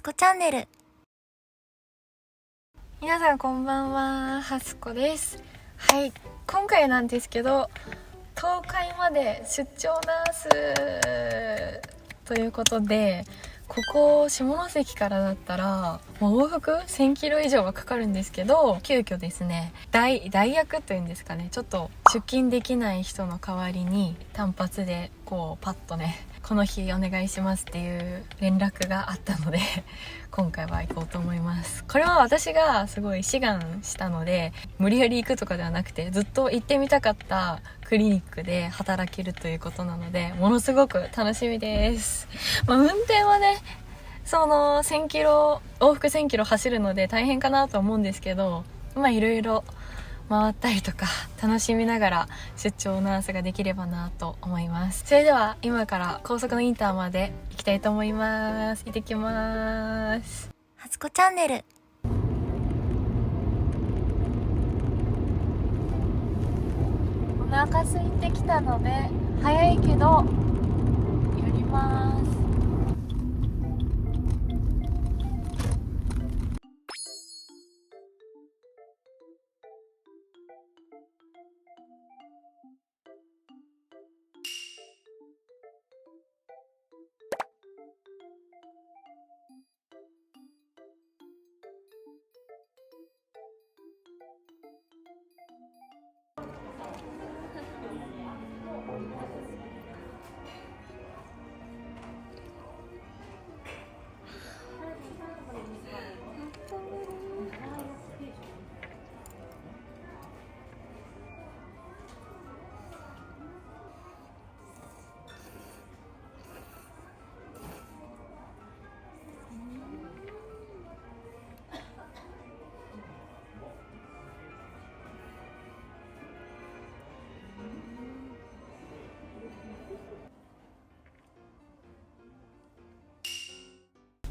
すこチャンネル。皆さんこんばんは、はすこです。はい、今回なんですけど、東海まで出張ナースということで、ここ下関からだったら往復1000キロ以上はかかるんですけど、急遽ですね、代役というんですかね、ちょっと出勤できない人の代わりに単発でこうパッとね、この日お願いしますっていう連絡があったので今回は行こうと思います。これは私がすごい志願したので、無理やり行くとかではなくて、ずっと行ってみたかったクリニックで働けるということなので、ものすごく楽しみです。運転はね、その1000キロ往復1000キロ走るので大変かなと思うんですけど、いろいろ回ったりとか楽しみながら出張ナースができればなと思います。それでは今から高速のインターまで行きたいと思います。行ってきます。はつこチャンネル。お腹空いてきたので早いけど寄ります。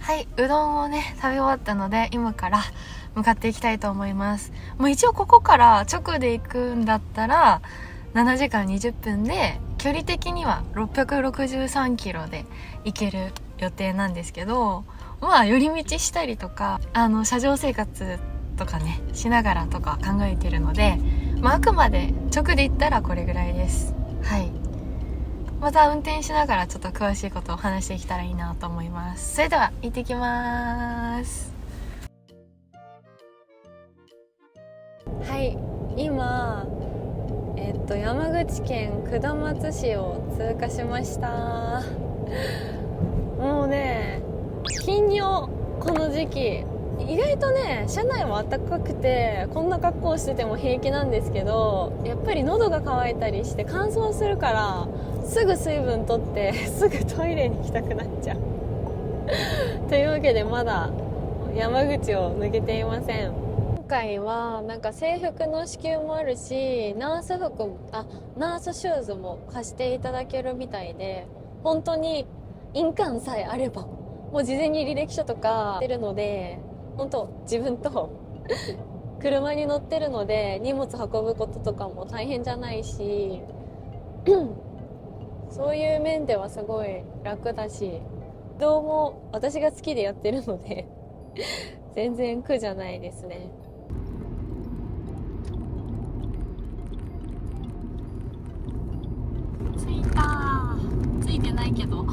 はい、うどんをね食べ終わったので今から向かっていきたいと思います。もう一応ここから直で行くんだったら7時間20分で、距離的には663キロで行ける予定なんですけど、寄り道したりとか車上生活とかねしながらとか考えてるので、あくまで直で行ったらこれぐらいです。はい、また運転しながらちょっと詳しいことを話していけたらいいなと思います。それでは行ってきます。はい、今山口県下松市を通過しました。もうね、金曜この時期意外とね、車内も暖かくてこんな格好してても平気なんですけど、やっぱり喉が渇いたりして乾燥するから、すぐ水分取ってすぐトイレに行きたくなっちゃうというわけでまだ山口を抜けていません。今回はなんか制服の支給もあるし、ナースシューズも貸していただけるみたいで、本当に印鑑さえあれば、もう事前に履歴書とか出るので、本当自分と車に乗ってるので荷物運ぶこととかも大変じゃないしそういう面ではすごい楽だし、移動も私が好きでやってるので全然苦じゃないですね。着いた。着いてないけど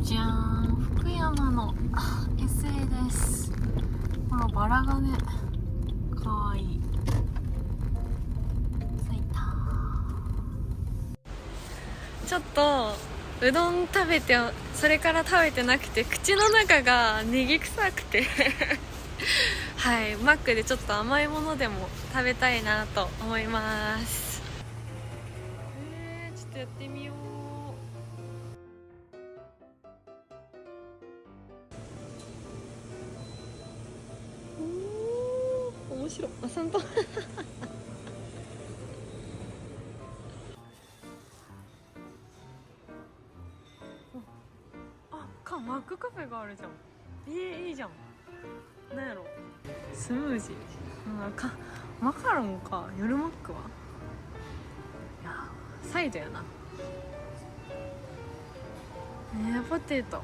じゃーん、福山の SA です。このバラがねかわいい。着いた。ちょっとうどん食べて、それから食べてなくて口の中がネギ臭くてはい、マックでちょっと甘いものでも食べたいなと思います。ちょっとやってみよう。面白い。散歩マックカフェがあるじゃん。いいじゃん。なんやろ、スムージー、マカロンか。夜マックは、いやサイドやな。ポテト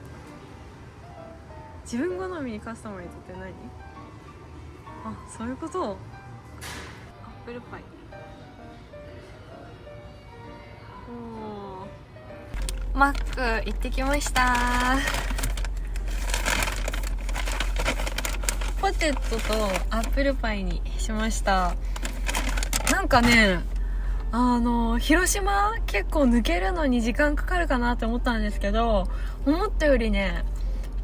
自分好みにカスタマイズって何？あ、そういうこと。アップルパイ。マック行ってきました。ポテトとアップルパイにしました。なんかね、広島結構抜けるのに時間かかるかなって思ったんですけど、思ったよりね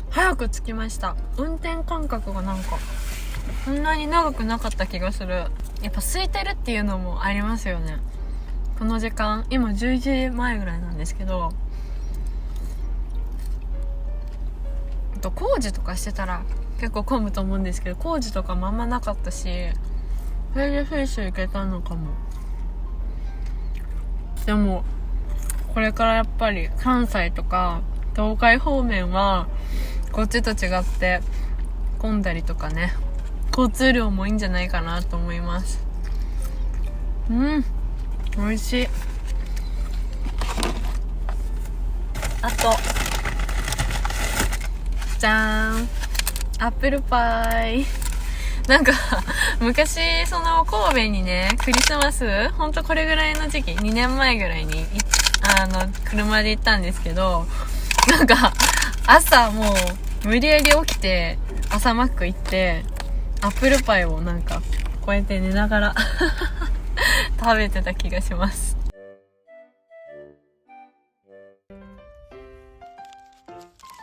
早く着きました。運転間隔がなんかそんなに長くなかった気がする。やっぱ空いてるっていうのもありますよね。この時間今11時前ぐらいなんですけど、工事とかしてたら結構混むと思うんですけど、工事とかもあんまなかったし、それでスイスイ行けたのかも。でもこれからやっぱり関西とか東海方面はこっちと違って混んだりとかね、交通量もいいんじゃないかなと思います。美味しい。あとじゃーん、アップルパイ。なんか昔その神戸にね、クリスマスほんとこれぐらいの時期、2年前ぐらいに車で行ったんですけど、なんか朝もう無理やり起きて朝マック行ってアップルパイをなんかこうやって寝ながら食べてた気がします。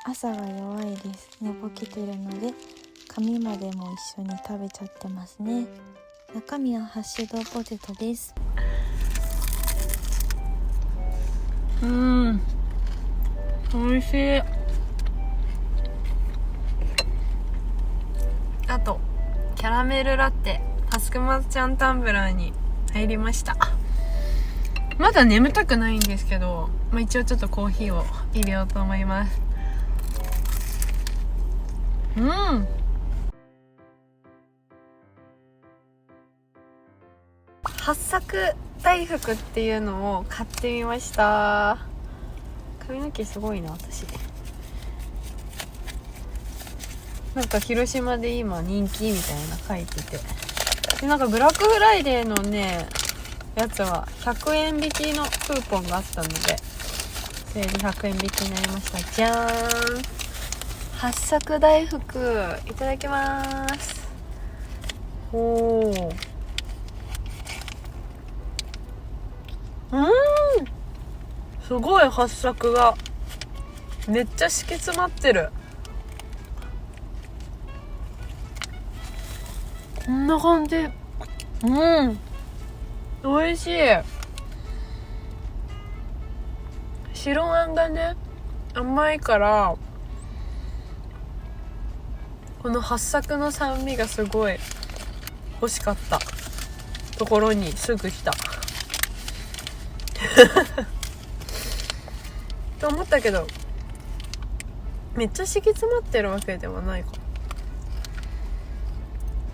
朝が弱いです。寝起きてるので髪までも一緒に食べちゃってますね。中身はハッシュドポテトです。美味しい。あとキャラメルラテハスクマちゃんタンブラーに入りました。まだ眠たくないんですけど、一応ちょっとコーヒーを入れようと思います。八作大福っていうのを買ってみました。髪の毛すごいな私。なんか広島で今人気みたいな書いてて、でなんかブラックフライデーのねやつは100円引きのクーポンがあったので、それで100円引きになりました。じゃーん、八作大福いただきます。すごい八作がめっちゃ敷き詰まってる。こんな感じ。美味しい。白あんがね甘いから、この八作の酸味がすごい欲しかったところにすぐ来たと思ったけど、めっちゃ敷き詰まってるわけではないか。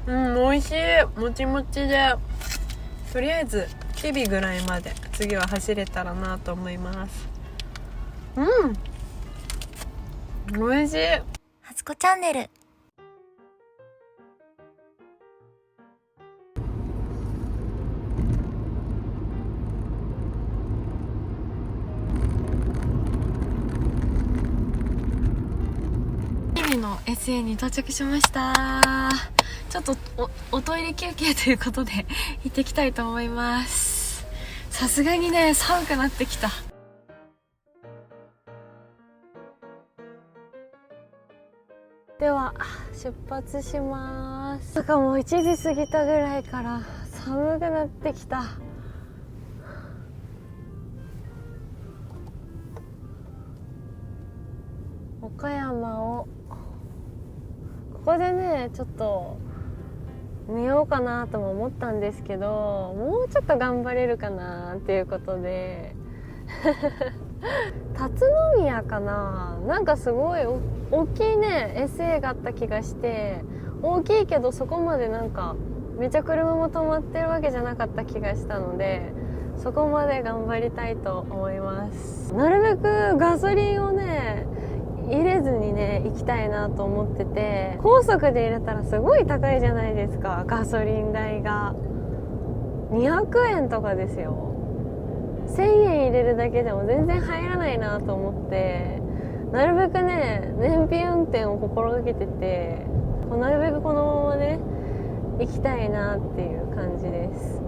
美味しい。もちもちで、とりあえず日々ぐらいまで次は走れたらなと思います。美味しい。はつこチャンネル。の SA に到着しました。ちょっと おトイレ休憩ということで行ってきたいと思います。さすがにね寒くなってきた。では出発します。なんかもう1時過ぎたぐらいから寒くなってきた。岡山をここでねちょっと寝ようかなとも思ったんですけど、もうちょっと頑張れるかなっていうことで辰宮かな、なんかすごい大きいね SA があった気がして、大きいけどそこまでなんかめちゃ車も止まってるわけじゃなかった気がしたので、そこまで頑張りたいと思います。なるべくガソリンをね入れずにね行きたいなと思ってて、高速で入れたらすごい高いじゃないですか。ガソリン代が200円とかですよ。1000円入れるだけでも全然入らないなと思って、なるべくね燃費運転を心がけてて、なるべくこのままね行きたいなっていう感じです。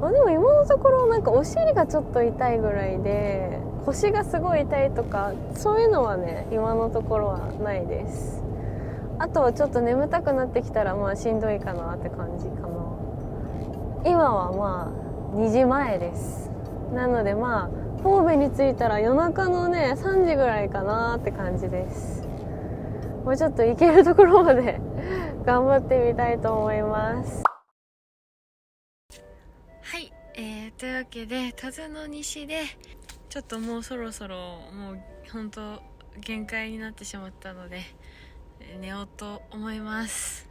でも今のところなんかお尻がちょっと痛いぐらいで、腰がすごい痛いとかそういうのはね今のところはないです。あとはちょっと眠たくなってきたらまあしんどいかなって感じかな。今はまあ2時前です。なのでまあ神戸に着いたら夜中のね3時ぐらいかなって感じです。もうちょっと行けるところまで頑張ってみたいと思います。はい、というわけで田津の西でちょっともうそろそろもう本当限界になってしまったので寝ようと思います。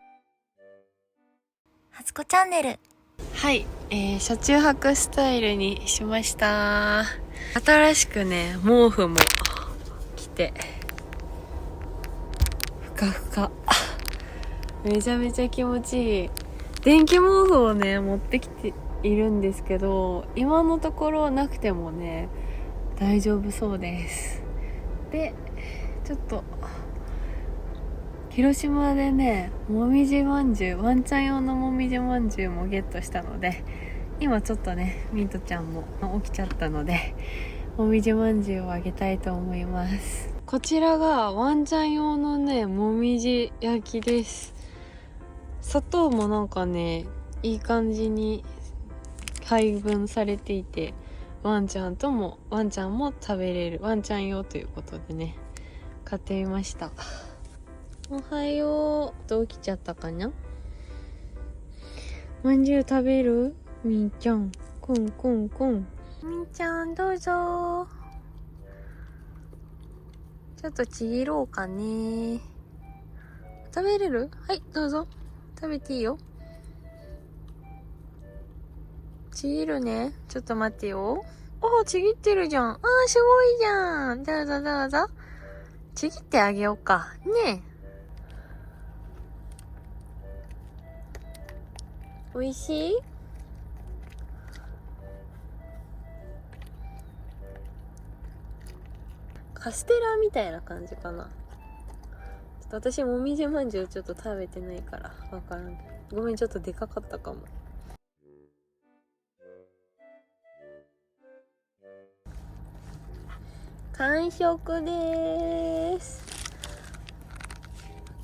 はつこチャンネル。はい、車中泊スタイルにしました。新しくね毛布も着てふかふかめちゃめちゃ気持ちいい。電気毛布をね持ってきているんですけど、今のところなくてもね大丈夫そうです。でちょっと広島でねもみじまんじゅう、ワンちゃん用のもみじまんじゅうもゲットしたので、今ちょっとねミントちゃんも起きちゃったのでもみじまんじゅうをあげたいと思います。こちらがワンちゃん用のねもみじ焼きです。砂糖もなんかねいい感じに配分されていて、ワンちゃんも食べれるワンちゃん用ということでね買ってみました。おはようと起きちゃったかな。まんじゅう食べる？みんちゃんコンコンコン。みんちゃんどうぞ。ちょっとちぎろうかね。食べれる？はい、どうぞ食べていいよ。ちぎるね。ちょっと待ってよ。おー、ちぎってるじゃん。あー、すごいじゃん。どうぞどうぞ。ちぎってあげようか。ねえ。おいしい？カステラみたいな感じかな。ちょっと私もみじまんじゅうちょっと食べてないからわからん。ごめん、ちょっとでかかったかも。完食でーす。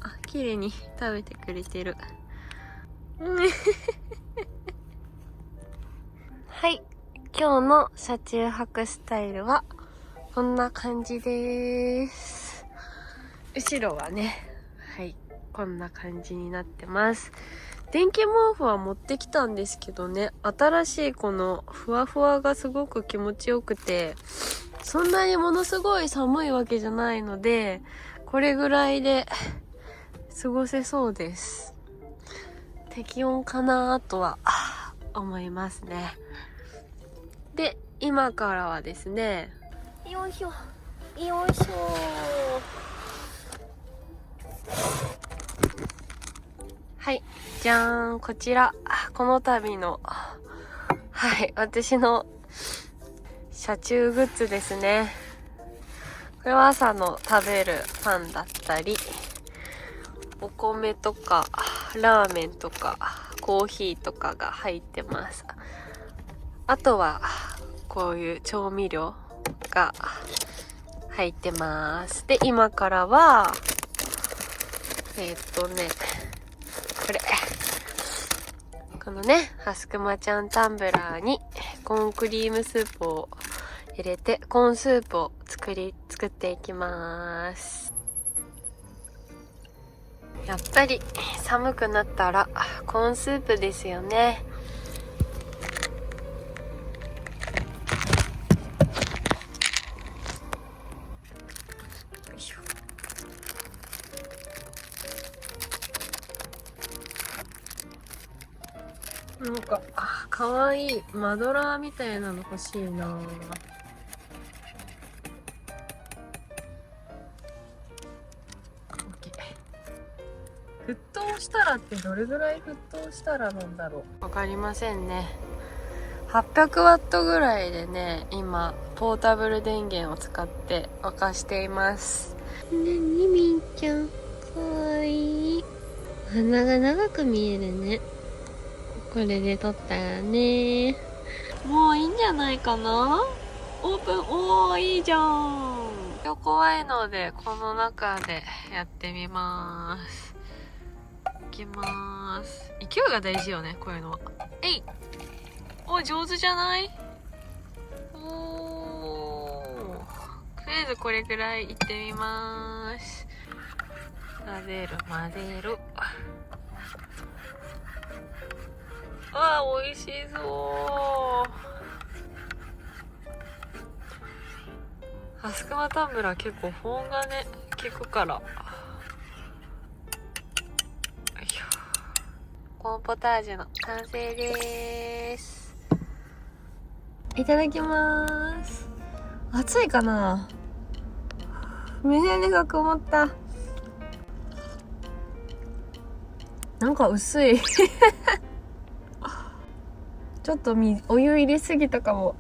あ、綺麗に食べてくれてる。はい、今日の車中泊スタイルはこんな感じです。後ろはね、はい、こんな感じになってます。電気毛布は持ってきたんですけどね、新しいこのふわふわがすごく気持ちよくて、そんなにものすごい寒いわけじゃないので、これぐらいで過ごせそうです。適温かなとは思いますね。で、今からはですね、よいしょよいしょ、はい、じゃーん、こちらこの度のはい私の車中グッズですね。これは朝の食べるパンだったり、お米とかラーメンとかコーヒーとかが入ってます。あとはこういう調味料が入ってます。で、今からはこのねハスクマちゃんタンブラーにコーンクリームスープを入れてコーンスープを作っていきます。やっぱり寒くなったらコーンスープですよね。なんかかわいいマドラーみたいなの欲しいな。騰したらってどれぐらい沸騰したらなんだろう、わかりませんね。800ワットぐらいでね、今ポータブル電源を使って沸かしています。なにみんちゃん、かわいい。鼻が長く見えるね。これで撮ったらね。もういいんじゃないかな。オープン。おー、いいじゃん。怖いのでこの中でやってみます。いきます。勢いが大事よね、こういうのは。えい。お、上手じゃない？おー。とりあえずこれぐらいいってみます。混ぜる。あー、美味しそう。ハスクマタンブラー結構保温がね効くから。よいしょ。コーンポタージュの完成です。いただきます。熱いかな。胸が曇った。なんか薄いちょっとお湯入れすぎたかも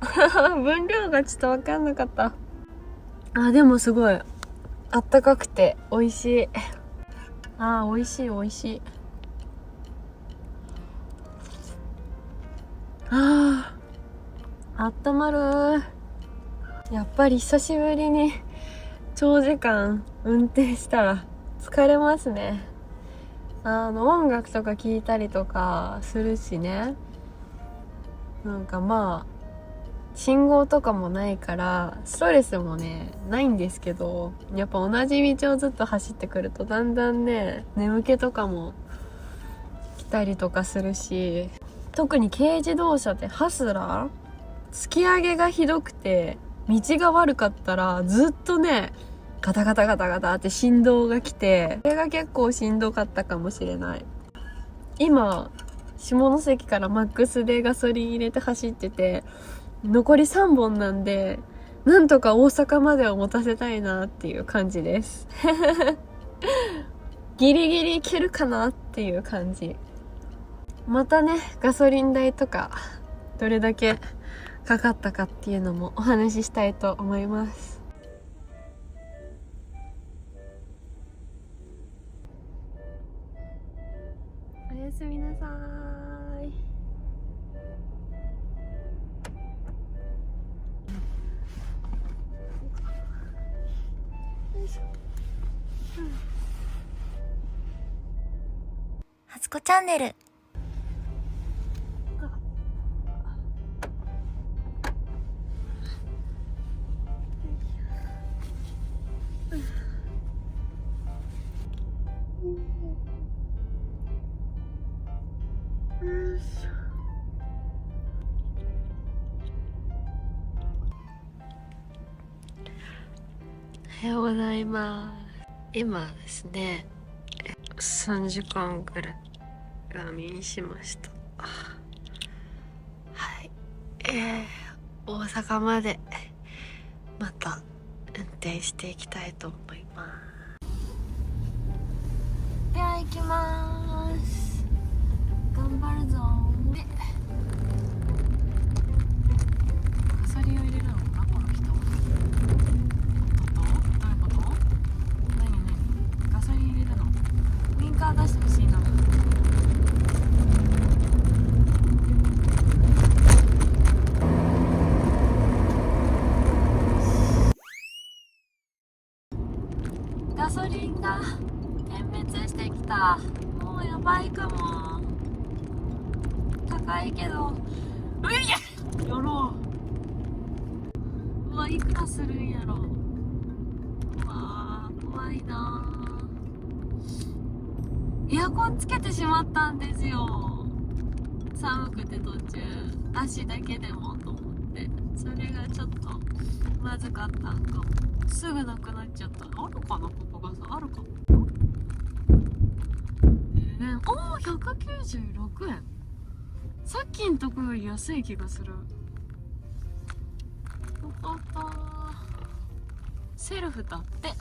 分量がちょっと分かんなかった。あ、でもすごいあったかくて美味しい。あー、美味しい。あー、あったまる。やっぱり久しぶりに長時間運転したら疲れますね。音楽とか聴いたりとかするしね。なんかまあ信号とかもないからストレスもねないんですけど、やっぱ同じ道をずっと走ってくるとだんだんね眠気とかも来たりとかするし、特に軽自動車ってハスラー突き上げがひどくて、道が悪かったらずっとねガタガタガタガタって振動が来て、それが結構しんどかったかもしれない。今下関からマックスでガソリン入れて走ってて、残り3本なんでなんとか大阪までを持たせたいなっていう感じですギリギリいけるかなっていう感じ。またねガソリン代とかどれだけかかったかっていうのもお話ししたいと思います。おやすみなさーい。はつこチャンネル。おはようございます。今ですね3時間ぐらいラーメンしました。はい、大阪までまた運転していきたいと思います。では行きます。頑張るぞー。でガソリンを入れるのかなこの人。ガソリン入れるの？ウインカー出してほしいな。ガソリンが点滅してきた。もうやばいかも。高いけどういややろう。うわ、いくらするんやろ。うわー、怖いな。エアコンつけてしまったんですよ。寒くて途中足だけでもと思って、それがちょっとまずかったんかも。すぐなくなっちゃった。あるかな、ここがさ、あるかも。おー、196円。さっきんとこより安い気がする。よかった。セルフだって。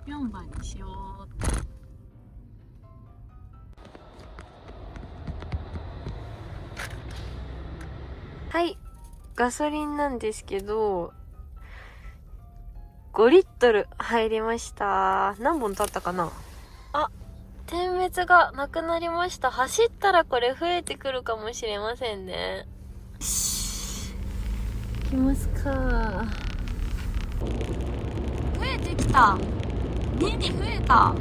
4番にしよう。はい、ガソリンなんですけど5リットル入りました。何本経ったかな。あ、点滅がなくなりました。走ったらこれ増えてくるかもしれませんね。よし、行きますか。増えてきた。2に増えた。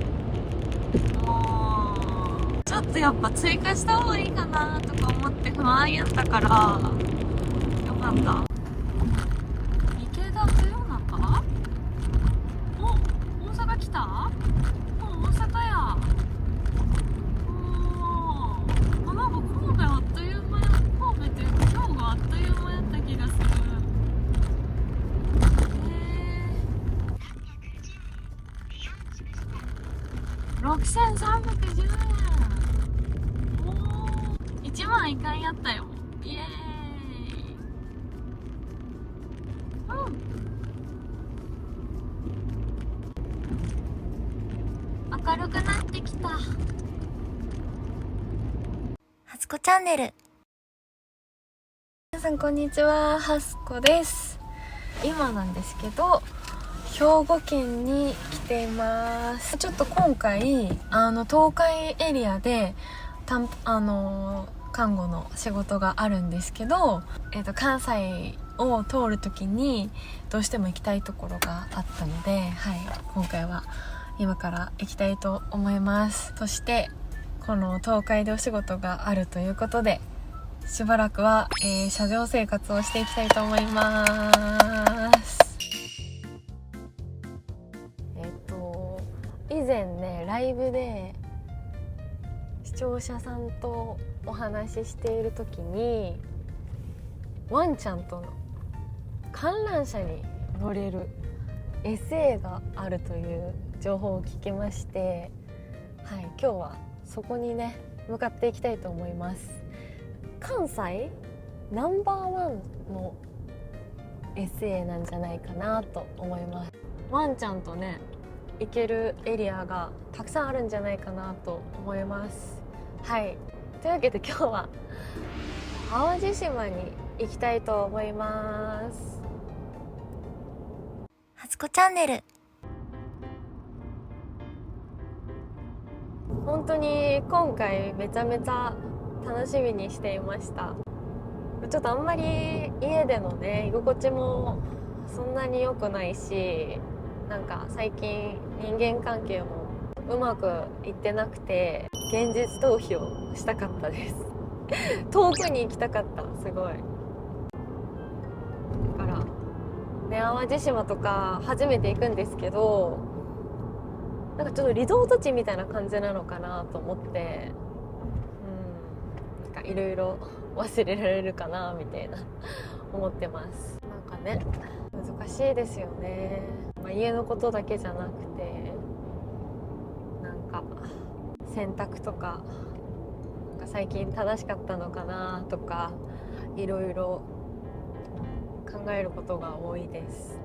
もうちょっとやっぱ追加した方がいいかなとか思って不安やったからよかった。池田豊中、お、大阪来た。お、大阪や。お、なんか神戸あっという間や。神戸っていうか兵庫あっという間やった気がする。6310円。おー、1万いかんやったよ。イエーイ。明るくなってきた。はすこチャンネル。皆さんこんにちは、はすこです。今なんですけど兵庫県に来ています。ちょっと今回東海エリアで看護の仕事があるんですけど、関西を通る時にどうしても行きたいところがあったので、はい、今回は今から行きたいと思います。そしてこの東海でお仕事があるということでしばらくは、車上生活をしていきたいと思います。以前ねライブで視聴者さんとお話ししている時にワンちゃんとの観覧車に乗れる SA があるという情報を聞きまして、はい、今日はそこにね向かっていきたいと思います。関西ナンバーワンの SA なんじゃないかなと思います。ワンちゃんとね行けるエリアがたくさんあるんじゃないかなと思います。はい、というわけで今日は淡路島に行きたいと思います。はすこチャンネル。本当に今回めちゃめちゃ楽しみにしていました。ちょっとあんまり家でのね居心地もそんなに良くないし、なんか最近人間関係もうまくいってなくて現実逃避をしたかったです遠くに行きたかった。すごいだからね、淡路島とか初めて行くんですけど、なんかちょっとリゾート地みたいな感じなのかなと思って、なんかいろいろ忘れられるかなみたいな思ってます。なんかね難しいですよね。家のことだけじゃなくてなんか洗濯とか最近正しかったのかなとかいろいろ考えることが多いです。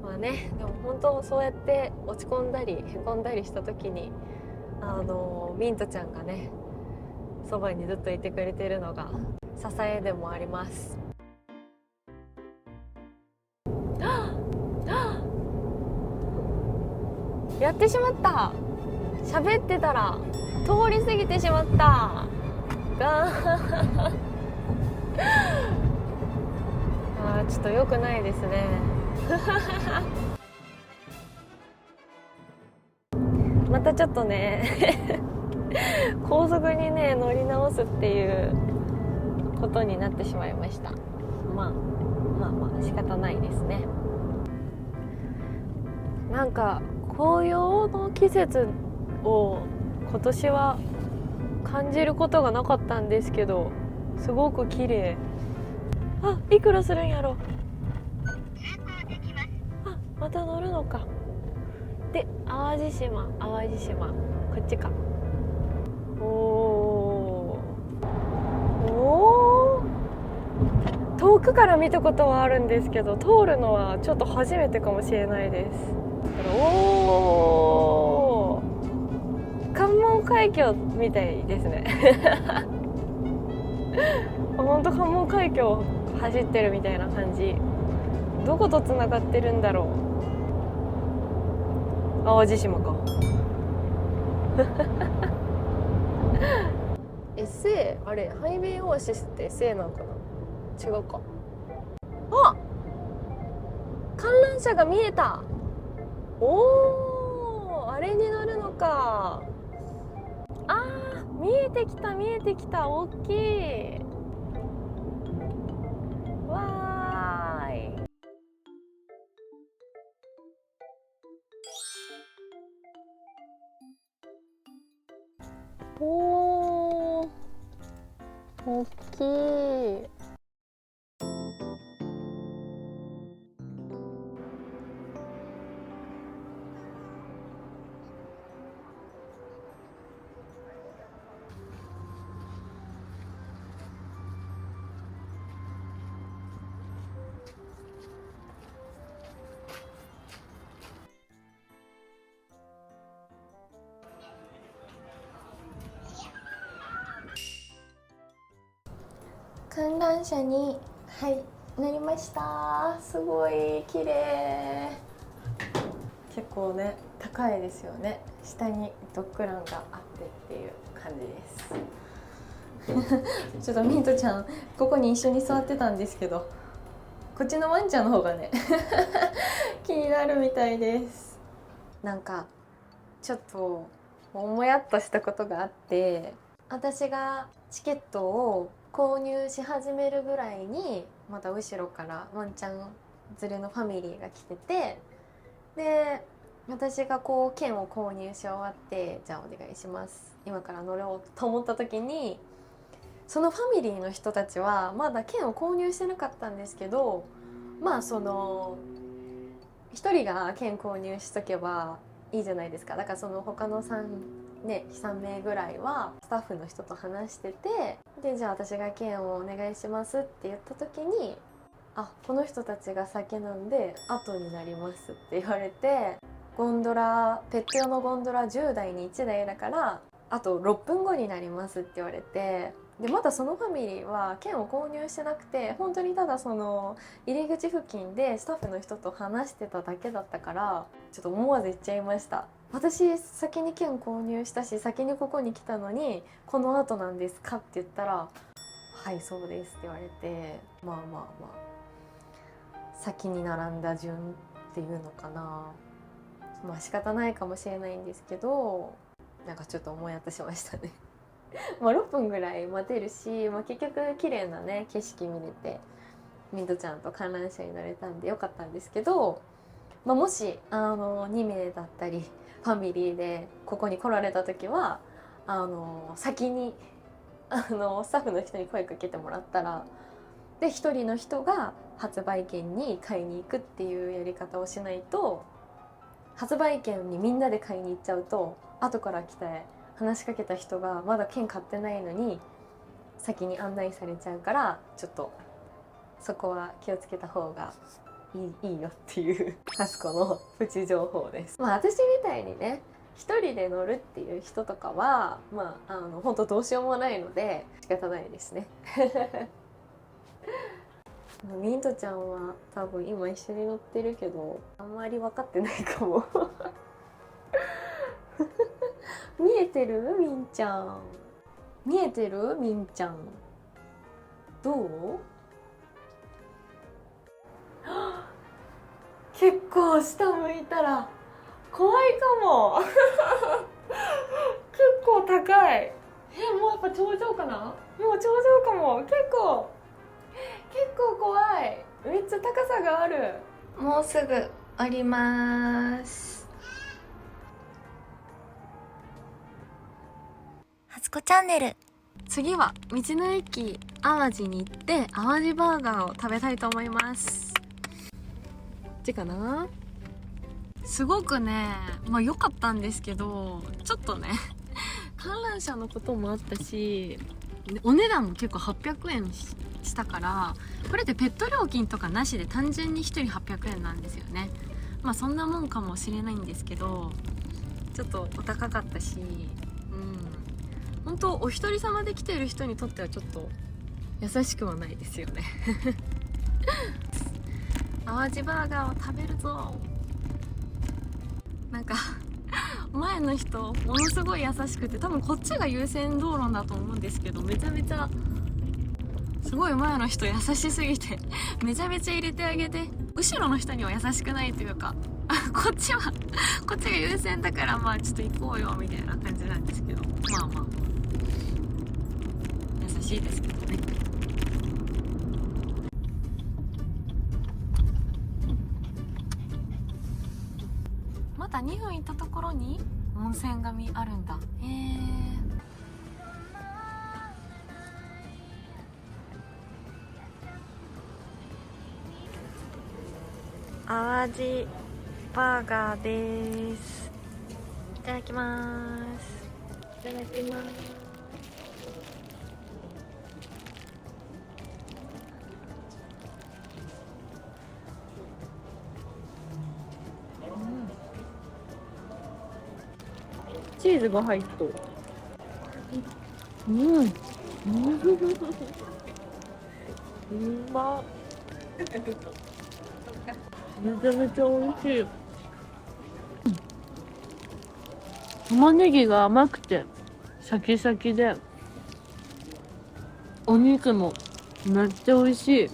まあね、でも本当そうやって落ち込んだりへこんだりした時にミントちゃんがねそばにずっといてくれてるのが支えでもあります。やってしまった。喋ってたら通り過ぎてしまったちょっと良くないですねまたちょっとね高速にね乗り直すっていうことになってしまいました。まあ仕方ないですね。なんか紅葉の季節を今年は感じることがなかったんですけど、すごく綺麗。あ、いくらするんやろ。あ、また乗るのか。で、淡路島こっちか。お遠くから見たことはあるんですけど通るのはちょっと初めてかもしれないです。おー、関門海峡みたいですねほんと関門海峡走ってるみたいな感じ。どことつながってるんだろう。淡路島かSA あれハイウェイオアシスって SA なのかな。違うか。あ、観覧車が見えた。おー、あれに乗るのか。あー、見えてきた見えてきた。大きい。わーい。おー、大きい。観覧車に乗りました。すごい綺麗。結構ね高いですよね。下にドッグランがあってっていう感じですちょっとミントちゃんここに一緒に座ってたんですけど、こっちのワンちゃんの方がね気になるみたいです。なんかちょっともやっとしたことがあって、私がチケットを購入し始めるぐらいにまた後ろからワンちゃん連れのファミリーが来てて、で私がこう券を購入し終わって、じゃあお願いします今から乗ろうと思った時に、そのファミリーの人たちはまだ券を購入してなかったんですけど、まあその1人が券購入しとけばいいじゃないですか。だからその他の3名ぐらいはスタッフの人と話してて、でじゃあ私が券をお願いしますって言った時に、あ、この人たちが先なんで後になりますって言われて、ゴンドラ、ペット用のゴンドラ10台に1台だからあと6分後になりますって言われて、でまだそのファミリーは券を購入してなくて、本当にただその入り口付近でスタッフの人と話してただけだったから、ちょっと思わず言っちゃいました。私先に券購入したし先にここに来たのにこの後なんですかって言ったら、はいそうですって言われて、まあ先に並んだ順っていうのかな。まあ仕方ないかもしれないんですけど、なんかちょっと思い当たしましたねまあ6分ぐらい待てるし、まあ、結局綺麗なね景色見れてミントちゃんと観覧車に乗れたんでよかったんですけど、まあ、もし2名だったりファミリーでここに来られた時は先にスタッフの人に声かけてもらったら、で1人の人が発売券に買いに行くっていうやり方をしないと、発売券にみんなで買いに行っちゃうと後から来て話しかけた人がまだ券買ってないのに先に案内されちゃうから、ちょっとそこは気をつけた方がいいよっていうハスコのプチ情報です。まあ私みたいにね一人で乗るっていう人とかはまあ本当どうしようもないので仕方ないですねミントちゃんは多分今一緒に乗ってるけどあんまり分かってないかも見えてる？みんちゃん見えてる？みんちゃんどう？結構下向いたら怖いかも結構高い。もうやっぱ頂上かな？もう頂上かも。結構怖い。めっちゃ高さがある。もうすぐ降ります。ハツコチャンネル。次は道の駅淡路に行って淡路バーガーを食べたいと思います。こっちかな。すごくねまあ良かったんですけど、ちょっとね観覧車のこともあったし、お値段も結構800円したから、これってペット料金とかなしで単純に1人800円なんですよね。まあそんなもんかもしれないんですけど、ちょっとお高かったし、本当お一人様で来てる人にとってはちょっと優しくはないですよね淡路バーガーを食べるぞ。なんか前の人ものすごい優しくて、多分こっちが優先道路だと思うんですけど、めちゃめちゃすごい前の人優しすぎてめちゃめちゃ入れてあげて、後ろの人には優しくないというかこっちが優先だから、まあちょっと行こうよみたいな感じなんですけど、まあまあ優しいですけどね。また2分行ったところに温泉があるんだ。へえ。淡路バーガーです。いただきます。いただきます。チーズが入っとる。うまっ。めちゃめちゃ美味しい。玉ねぎが甘くてシャキシャキで、お肉もめっちゃ美味しい。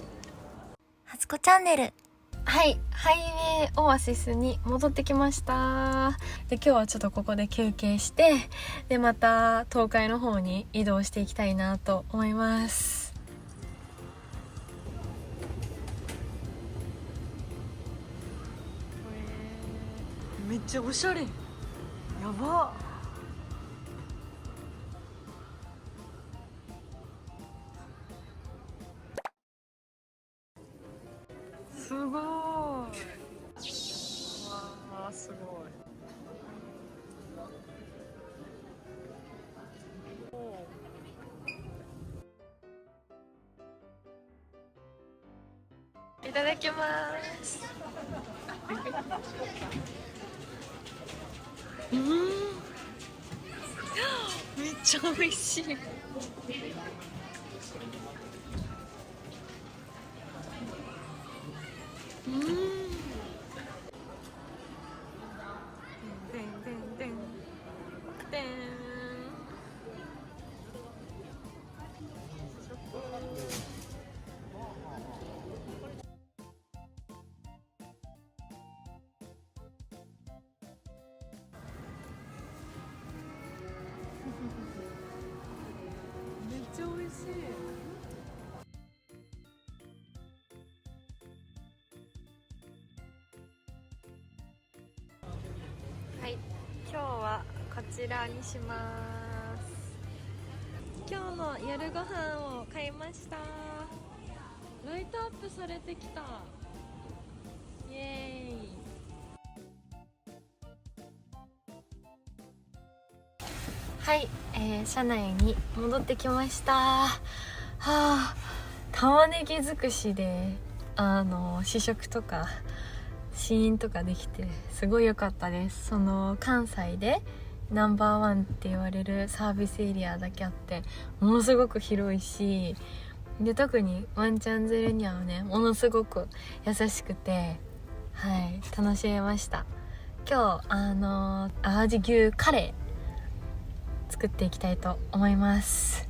初子チャンネル。はい、ハイウェイオアシスに戻ってきました。で、今日はちょっとここで休憩して、でまた東海の方に移動していきたいなと思います。めっちゃおしゃれ。やば。すごい。わあ、すごい。いただきます。めっちゃ美味しい。めっちゃ美味しい。はい、今日はこちらにします。今日の夜ご飯を買いました。ライトアップされてきた。イエーイ。はい、車内に戻ってきました。はあ、玉ねぎ尽くしで試食とか試飲とかできてすごい良かったです。その関西でナンバーワンって言われるサービスエリアだけあってものすごく広いし、で特にワンちゃん連れにはねものすごく優しくて、はい、楽しめました。今日淡路牛カレー作っていきたいと思います。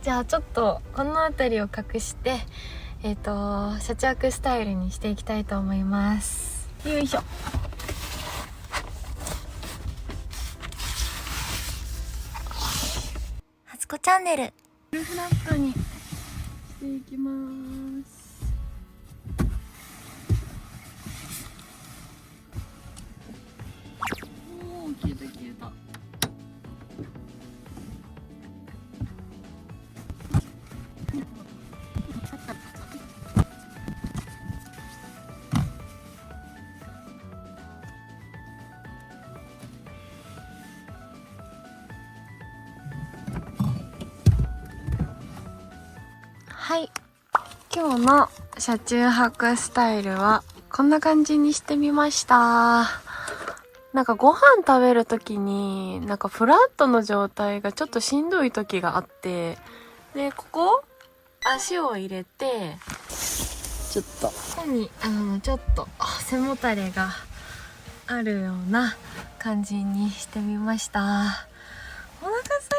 じゃあちょっとこの辺りを隠して車中スタイルにしていきたいと思います。よいしょ。初子チャンネル。フルフラットにしていきます。おー、消えた消えた。はい、今日の車中泊スタイルはこんな感じにしてみました。なんかご飯食べるときに、なんかフラットの状態がちょっとしんどい時があって、で、ここ足を入れて、ちょっと、ここに、ちょっと背もたれがあるような感じにしてみました。お腹すい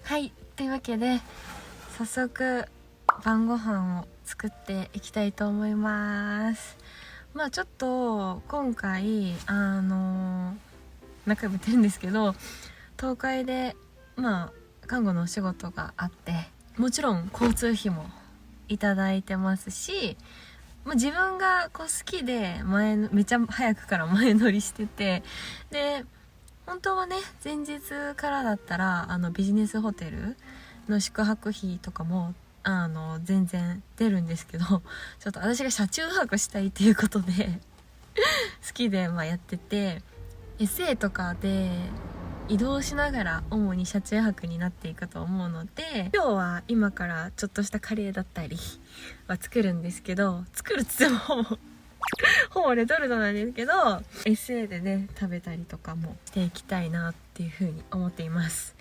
た。はい、というわけで、早速、晩ご飯を作っていきたいと思います。まあちょっと今回何回も言ってるんですけど、東海でまあ看護のお仕事があって、もちろん交通費もいただいてますし、まあ、自分がこう好きでめちゃ早くから前乗りしてて、で本当はね前日からだったらビジネスホテルの宿泊費とかも全然出るんですけど、ちょっと私が車中泊したいっていうことで好きでやってて、 SA とかで移動しながら主に車中泊になっていくと思うので、今日は今からちょっとしたカレーだったりは作るんですけど、作るっつってもほぼレトルトなんですけど、 SA でね食べたりとかもしていきたいなっていう風に思っています。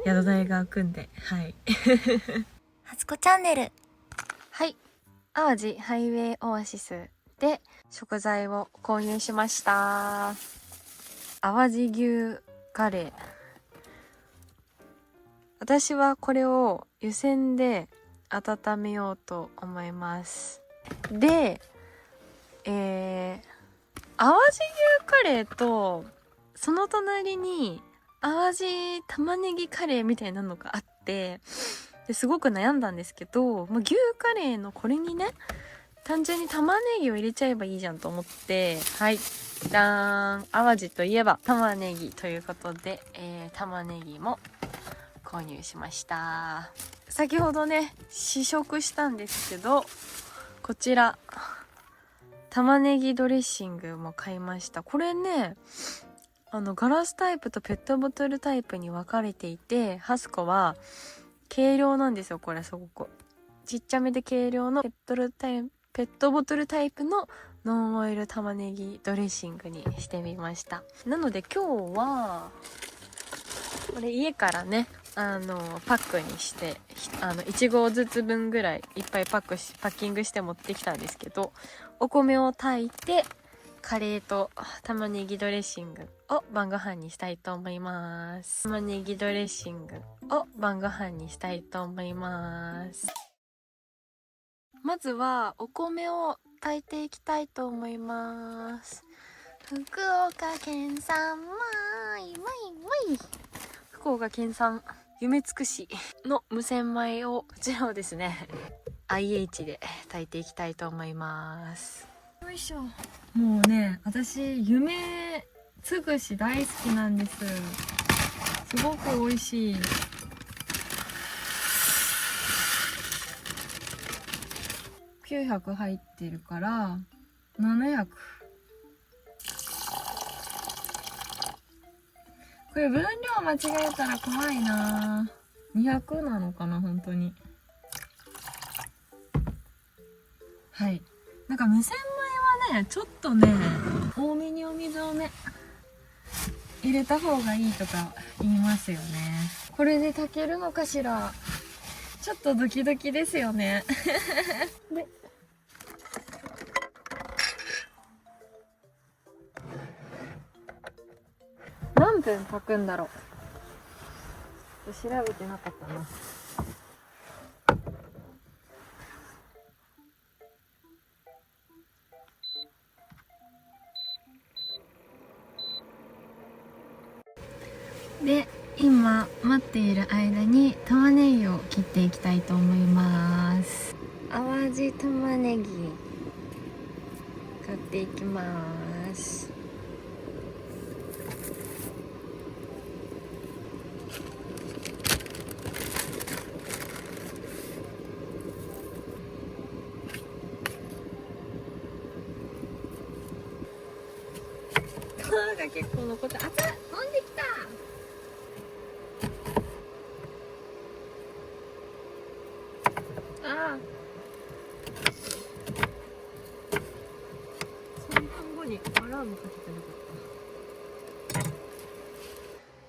宿代が組んで、はいはつこチャンネル。はい、淡路ハイウェイオアシスで食材を購入しました。淡路牛カレー。私はこれを湯煎で温めようと思います。で、淡路牛カレーとその隣に淡路玉ねぎカレーみたいなのがあって、ですごく悩んだんですけど、牛カレーのこれにね単純に玉ねぎを入れちゃえばいいじゃんと思って、はい、じゃーん、淡路といえば玉ねぎということで、玉ねぎも購入しました。先ほどね試食したんですけど、こちら玉ねぎドレッシングも買いました。これねガラスタイプとペットボトルタイプに分かれていて、ハスコは軽量なんですよ。これすごくちっちゃめで軽量のペットボトルタイプのノンオイル玉ねぎドレッシングにしてみました。なので今日はこれ家からねパックにして1合ずつ分ぐらいいっぱいパッキングして持ってきたんですけど、お米を炊いてカレーと玉ねぎドレッシングを晩ご飯にしたいと思います。玉ねぎドレッシングを晩ご飯にしたいと思います。まずはお米を炊いていきたいと思います。福岡県産福岡県産夢つくしの無洗米をこちらをですね IH で炊いていきたいと思います。よいしょ。もうね私夢つくし大好きなんです。すごく美味しい。900入ってるから700。これ分量間違えたら怖いな。200なのかな本当に。はい。なんか無洗米はねちょっとね多めにお水をね入れた方がいいとか言いますよね。これで炊けるのかしら。ちょっとドキドキですよねで何分炊くんだろう。調べてなかったな。で今待っている間に玉ねぎを切っていきたいと思います。淡路玉ねぎ買っていきます。皮が結構残って、あった飛んできた。あもかけてなかった。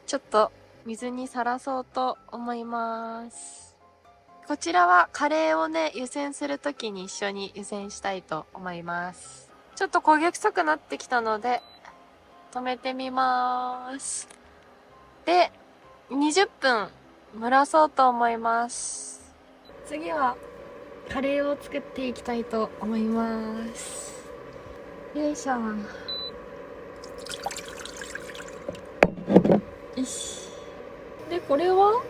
ちょっと水にさらそうと思います。こちらはカレーをね、湯煎するときに一緒に湯煎したいと思います。ちょっと焦げ臭くなってきたので、止めてみます。で、20分蒸らそうと思います。次はカレーを作っていきたいと思います。よいしょ。よし。で、これは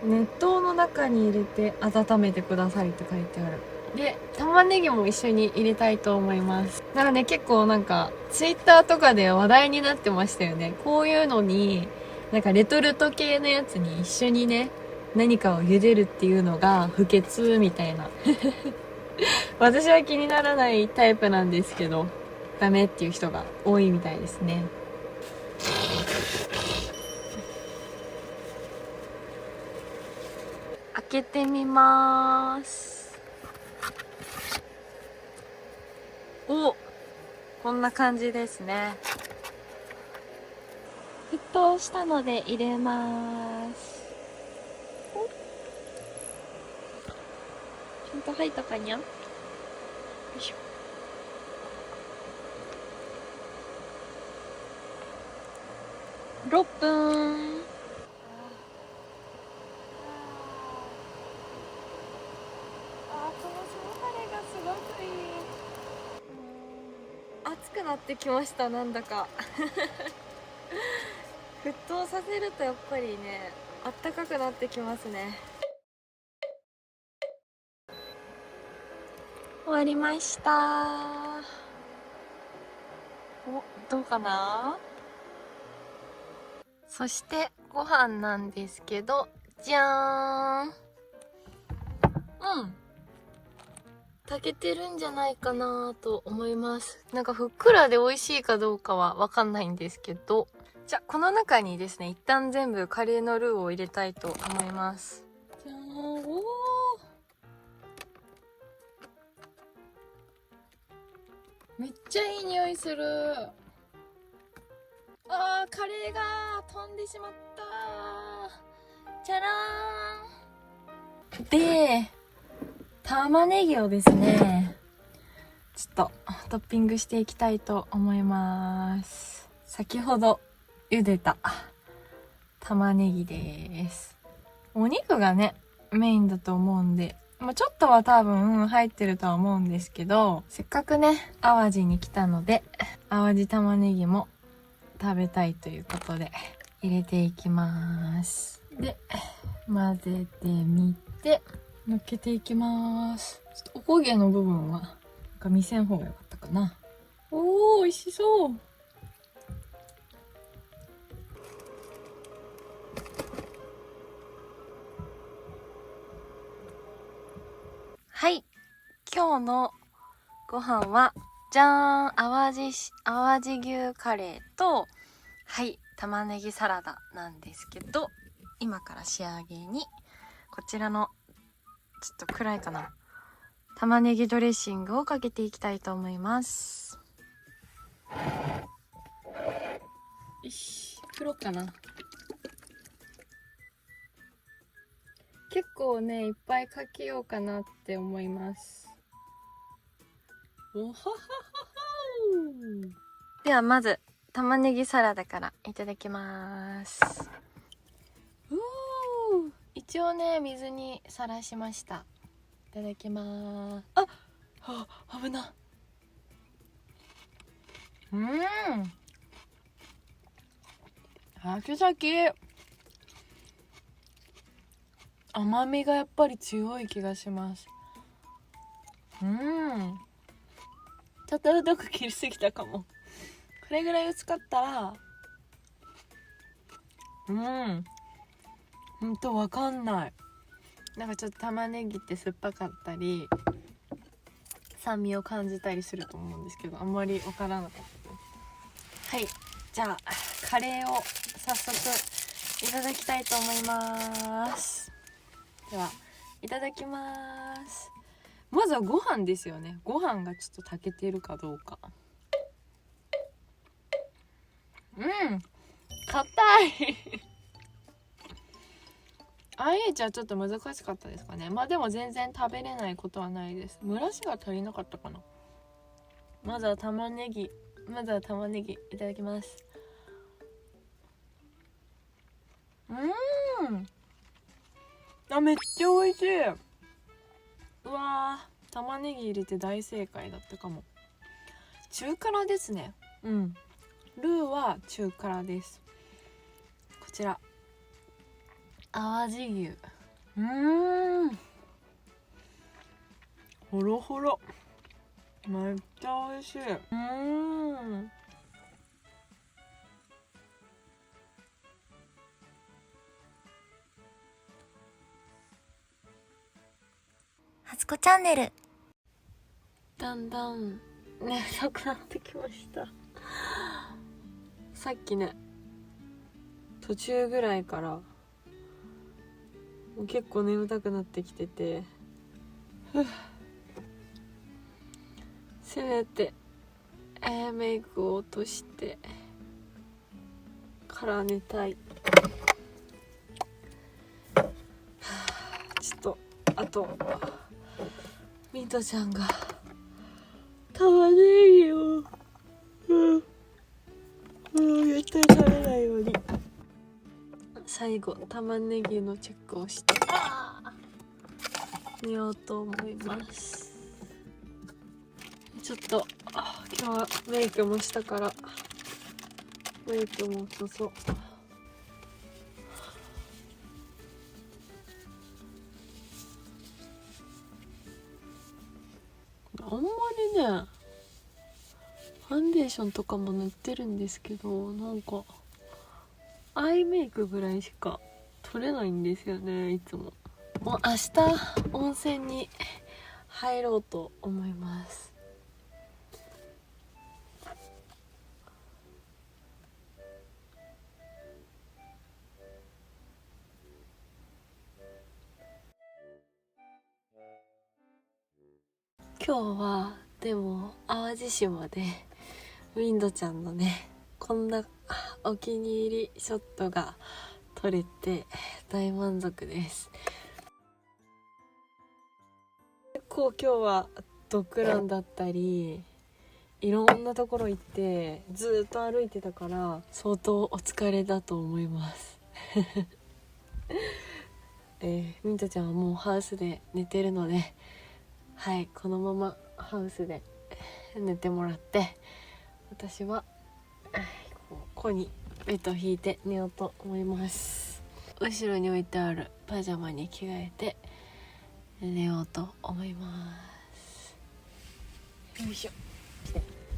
熱湯の中に入れて温めてくださいって書いてある。で、玉ねぎも一緒に入れたいと思います。だからね、結構なんか、ツイッターとかで話題になってましたよね。こういうのに、なんかレトルト系のやつに一緒にね、何かを茹でるっていうのが不潔みたいな。私は気にならないタイプなんですけど、ダメっていう人が多いみたいですね。開けてみまーす。お、こんな感じですね。沸騰したので入れます。ちゃんと入ったかにゃ？よいしょ。6分。この背もたれがすごくいい。暑くなってきました、なんだか。沸騰させるとやっぱりね、あったかくなってきますね。終わりました。お、どうかな？そしてご飯なんですけど、じゃーん。炊けてるんじゃないかなと思います。なんかふっくらで美味しいかどうかはわかんないんですけど、じゃあこの中にですね、一旦全部カレーのルーを入れたいと思います。じゃーん。おー、めっちゃいい匂いする。あー、カレーが飛んでしまった。じゃらーん。で、玉ねぎをですね、ちょっとトッピングしていきたいと思います。先ほど茹でた玉ねぎです。お肉がね、メインだと思うんで、ちょっとは多分入ってるとは思うんですけど、せっかくね、淡路に来たので、淡路玉ねぎも食べたいということで入れていきます。で、混ぜてみて、乗っけていきます。ちょっとおこげの部分は、なんか見せん方がよかったかな。おー、美味しそう。はい。今日のご飯は、じゃーん、淡路牛カレーと、はい、玉ねぎサラダなんですけど、今から仕上げに、こちらの、ちょっと暗いかな。玉ねぎドレッシングをかけていきたいと思います。よし、振ろうかな。結構ね、いっぱいかけようかなって思います。おはははは。ではまず、玉ねぎサラダからいただきます。一応ね、水にさらしました。いただきます。危な。シャキシャキ。甘みがやっぱり強い気がします。ちょっと太く切りすぎたかも。これぐらい薄かったら、ほんとわかんない。なんかちょっと玉ねぎって酸っぱかったり、酸味を感じたりすると思うんですけど、あんまりわからなかった。はい、じゃあカレーを早速いただきたいと思います。では、いただきます。まずはご飯ですよね。ご飯がちょっと炊けてるかどうか。硬いIH はちょっと難しかったですかね。まあでも全然食べれないことはないです。蒸らしが足りなかったかな。まずは玉ねぎいただきます。めっちゃ美味しい。うわー、玉ねぎ入れて大正解だったかも。中辛ですね。ルーは中辛です。こちら淡路牛、ほろほろ、めっちゃ美味しい。初子チャンネル。だんだん眠たくなってきました。さっきね、途中ぐらいからもう結構眠たくなってきてて、せめてメイクを落としてから寝たい。ちょっとあとミントちゃんが玉ねぎを絶対食べないように最後玉ねぎのチェックをして寝ようと思います。ちょっと今日はメイクもしたからメイクも落とそう。あんまりねファンデーションとかも塗ってるんですけど、なんかアイメイクぐらいしか取れないんですよね、いつも。もう明日温泉に入ろうと思います。今日はでも淡路島でウィンドちゃんのねこんなお気に入りショットが撮れて大満足です。結構今日はドッグランだったりいろんなところ行ってずっと歩いてたから相当お疲れだと思いますミントちゃんはもうハウスで寝てるので、はい、このままハウスで寝てもらって、私はここにベッドを引いて寝ようと思います。後ろに置いてあるパジャマに着替えて寝ようと思います。よいしょ。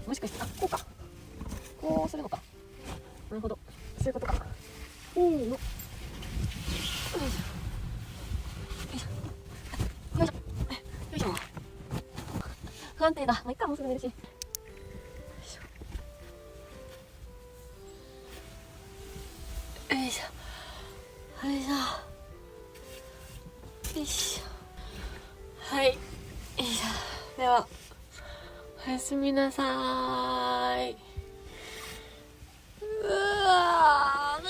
もしかしてこうか、こうするのか。なるほど、そういうことか。よいしょよいしょよいしょよいしょ。不安定だ。まあ、いっか、もうすぐ寝るし。よいしょよいしょよいしょよいしょ。はい、よいしょ。ではおやすみなさーい。うわー、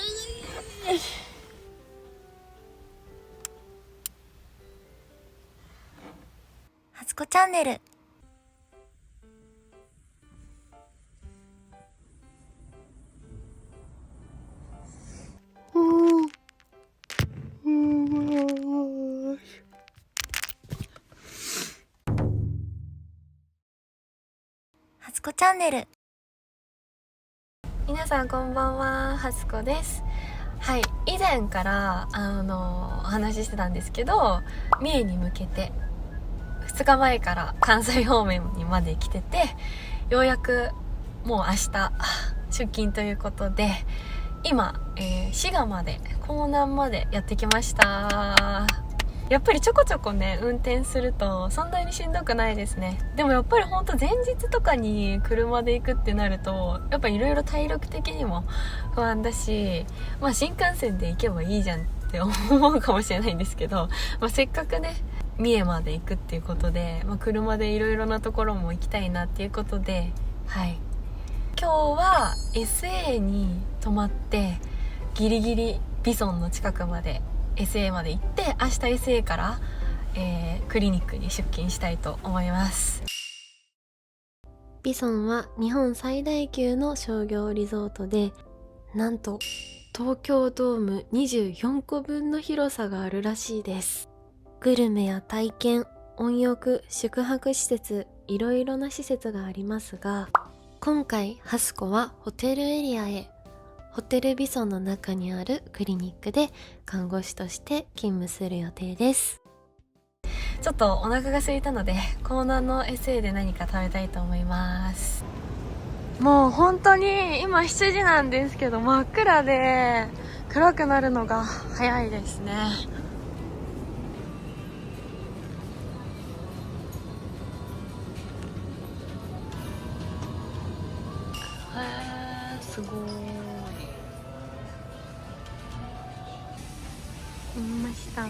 初子チャンネル。初子チャンネル。皆さんこんばんは、初子です。はい、以前からお話ししてたんですけど、三重に向けて2日前から関西方面にまで来てて、ようやくもう明日出勤ということで、今、滋賀まで、江南までやってきました。やっぱりちょこちょこね運転するとそんなにしんどくないですね。でもやっぱりほんと前日とかに車で行くってなるとやっぱいろいろ体力的にも不安だし、まあ新幹線で行けばいいじゃんって思うかもしれないんですけど、まあ、せっかくね三重まで行くっていうことで、まあ、車でいろいろなところも行きたいなっていうことで、はい、今日は SA に泊まってギリギリビソンの近くまで SA まで行って、明日 SA から、クリニックに出勤したいと思います。ビソンは日本最大級の商業リゾートで、なんと東京ドーム24個分の広さがあるらしいです。グルメや体験、温浴、宿泊施設、いろいろな施設がありますが、今回ハスコはホテルエリアへ。ホテルビソンの中にあるクリニックで看護師として勤務する予定です。ちょっとお腹が空いたので、コーナーの SA で何か食べたいと思います。もう本当に今7時なんですけど、真っ暗で暗くなるのが早いですね。すごい。見ました。い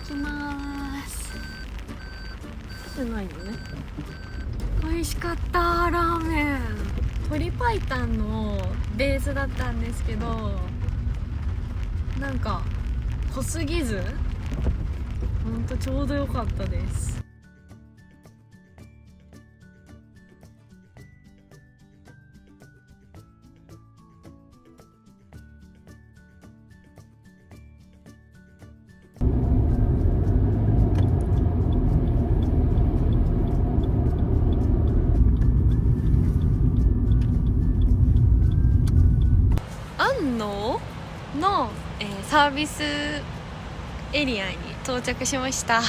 きまーす。じゃないよね。美味しかったラーメン。鶏白湯のベースだったんですけど、なんか濃すぎず、ほんとちょうど良かったです。安納の、サービスエリアに到着しました。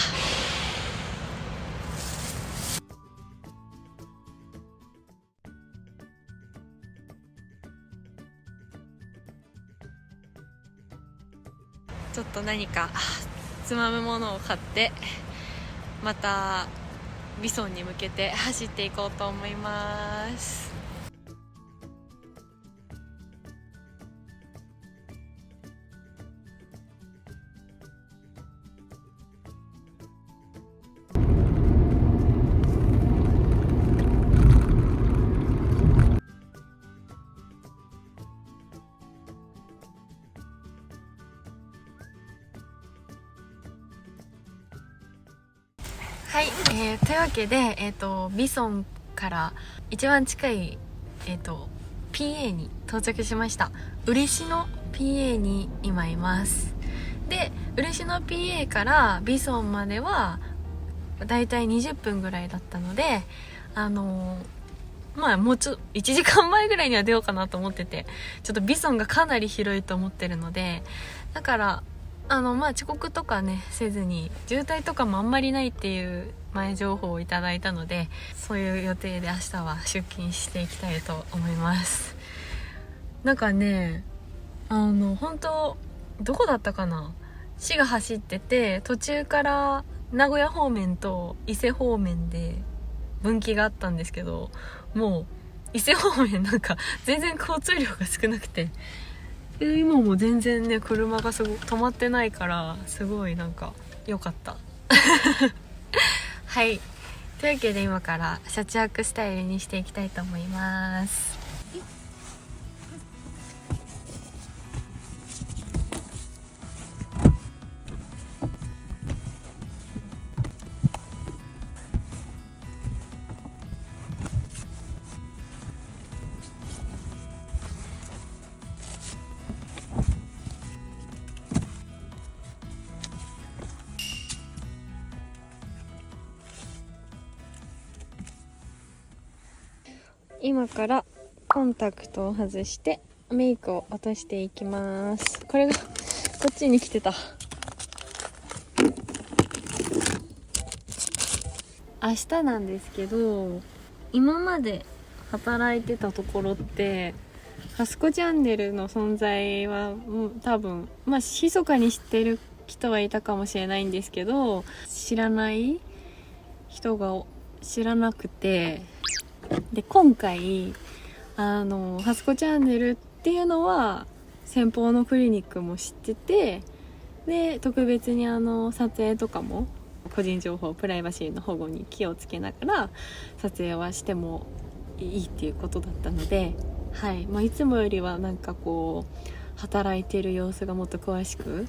ちょっと何かつまむものを買って、またビソンに向けて走っていこうと思います。はい、というわけで、ビソンから一番近い、PA に到着しました。嬉野 PA に今います。で、嬉野 PA からビソンまではだいたい20分ぐらいだったので、まあもう1時間前ぐらいには出ようかなと思ってて、ちょっとビソンがかなり広いと思ってるので、だからまあ遅刻とかねせずに、渋滞とかもあんまりないっていう前情報をいただいたので、そういう予定で明日は出勤していきたいと思います。なんかね、本当どこだったかな、市が走ってて、途中から名古屋方面と伊勢方面で分岐があったんですけど、もう伊勢方面なんか全然交通量が少なくて、今も全然ね車が止まってないから、すごいなんか良かったはい、というわけで今から車中泊スタイルにしていきたいと思います。今からコンタクトを外してメイクを落としていきます。これがこっちに来てた。明日なんですけど、今まで働いてたところってハスコチャンネルの存在はもう多分密かに知ってる人はいたかもしれないんですけど、知らない人が知らなくて、で今回ハスコチャンネルっていうのは先方のクリニックも知ってて、で特別に撮影とかも個人情報プライバシーの保護に気をつけながら撮影はしてもいいっていうことだったので、はい、いつもよりはなんかこう働いてる様子がもっと詳しく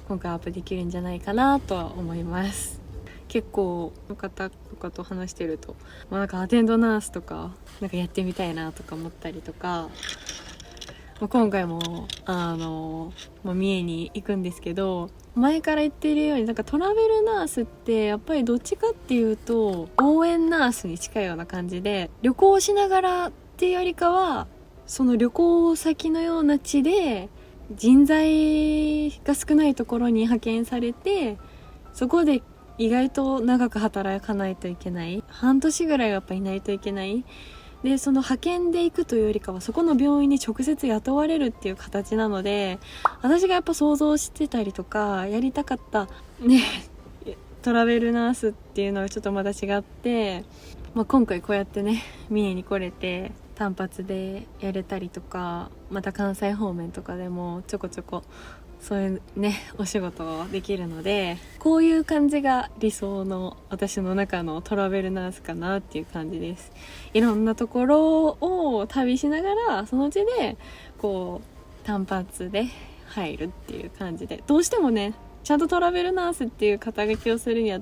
今回アップできるんじゃないかなとは思います。結構の方とかと話してると、なんかアテンドナースとかなんかやってみたいなとか思ったりとか、今回も三重に行くんですけど、前から言ってるようになんかトラベルナースってやっぱりどっちかっていうと応援ナースに近いような感じで、旅行しながらっていうよりかはその旅行先のような地で人材が少ないところに派遣されて、そこで意外と長く働かないといけない、半年ぐらいはやっぱいないといけない。でその派遣で行くというよりかはそこの病院に直接雇われるっていう形なので、私がやっぱ想像してたりとかやりたかったねトラベルナースっていうのはちょっとまた違って、今回こうやってね三重に来れて単発でやれたりとか、また関西方面とかでもちょこちょこそういうねお仕事ができるので、こういう感じが理想の私の中のトラベルナースかなっていう感じです。いろんなところを旅しながらそのうちでこう単発で入るっていう感じで、どうしてもねちゃんとトラベルナースっていう肩書きをするには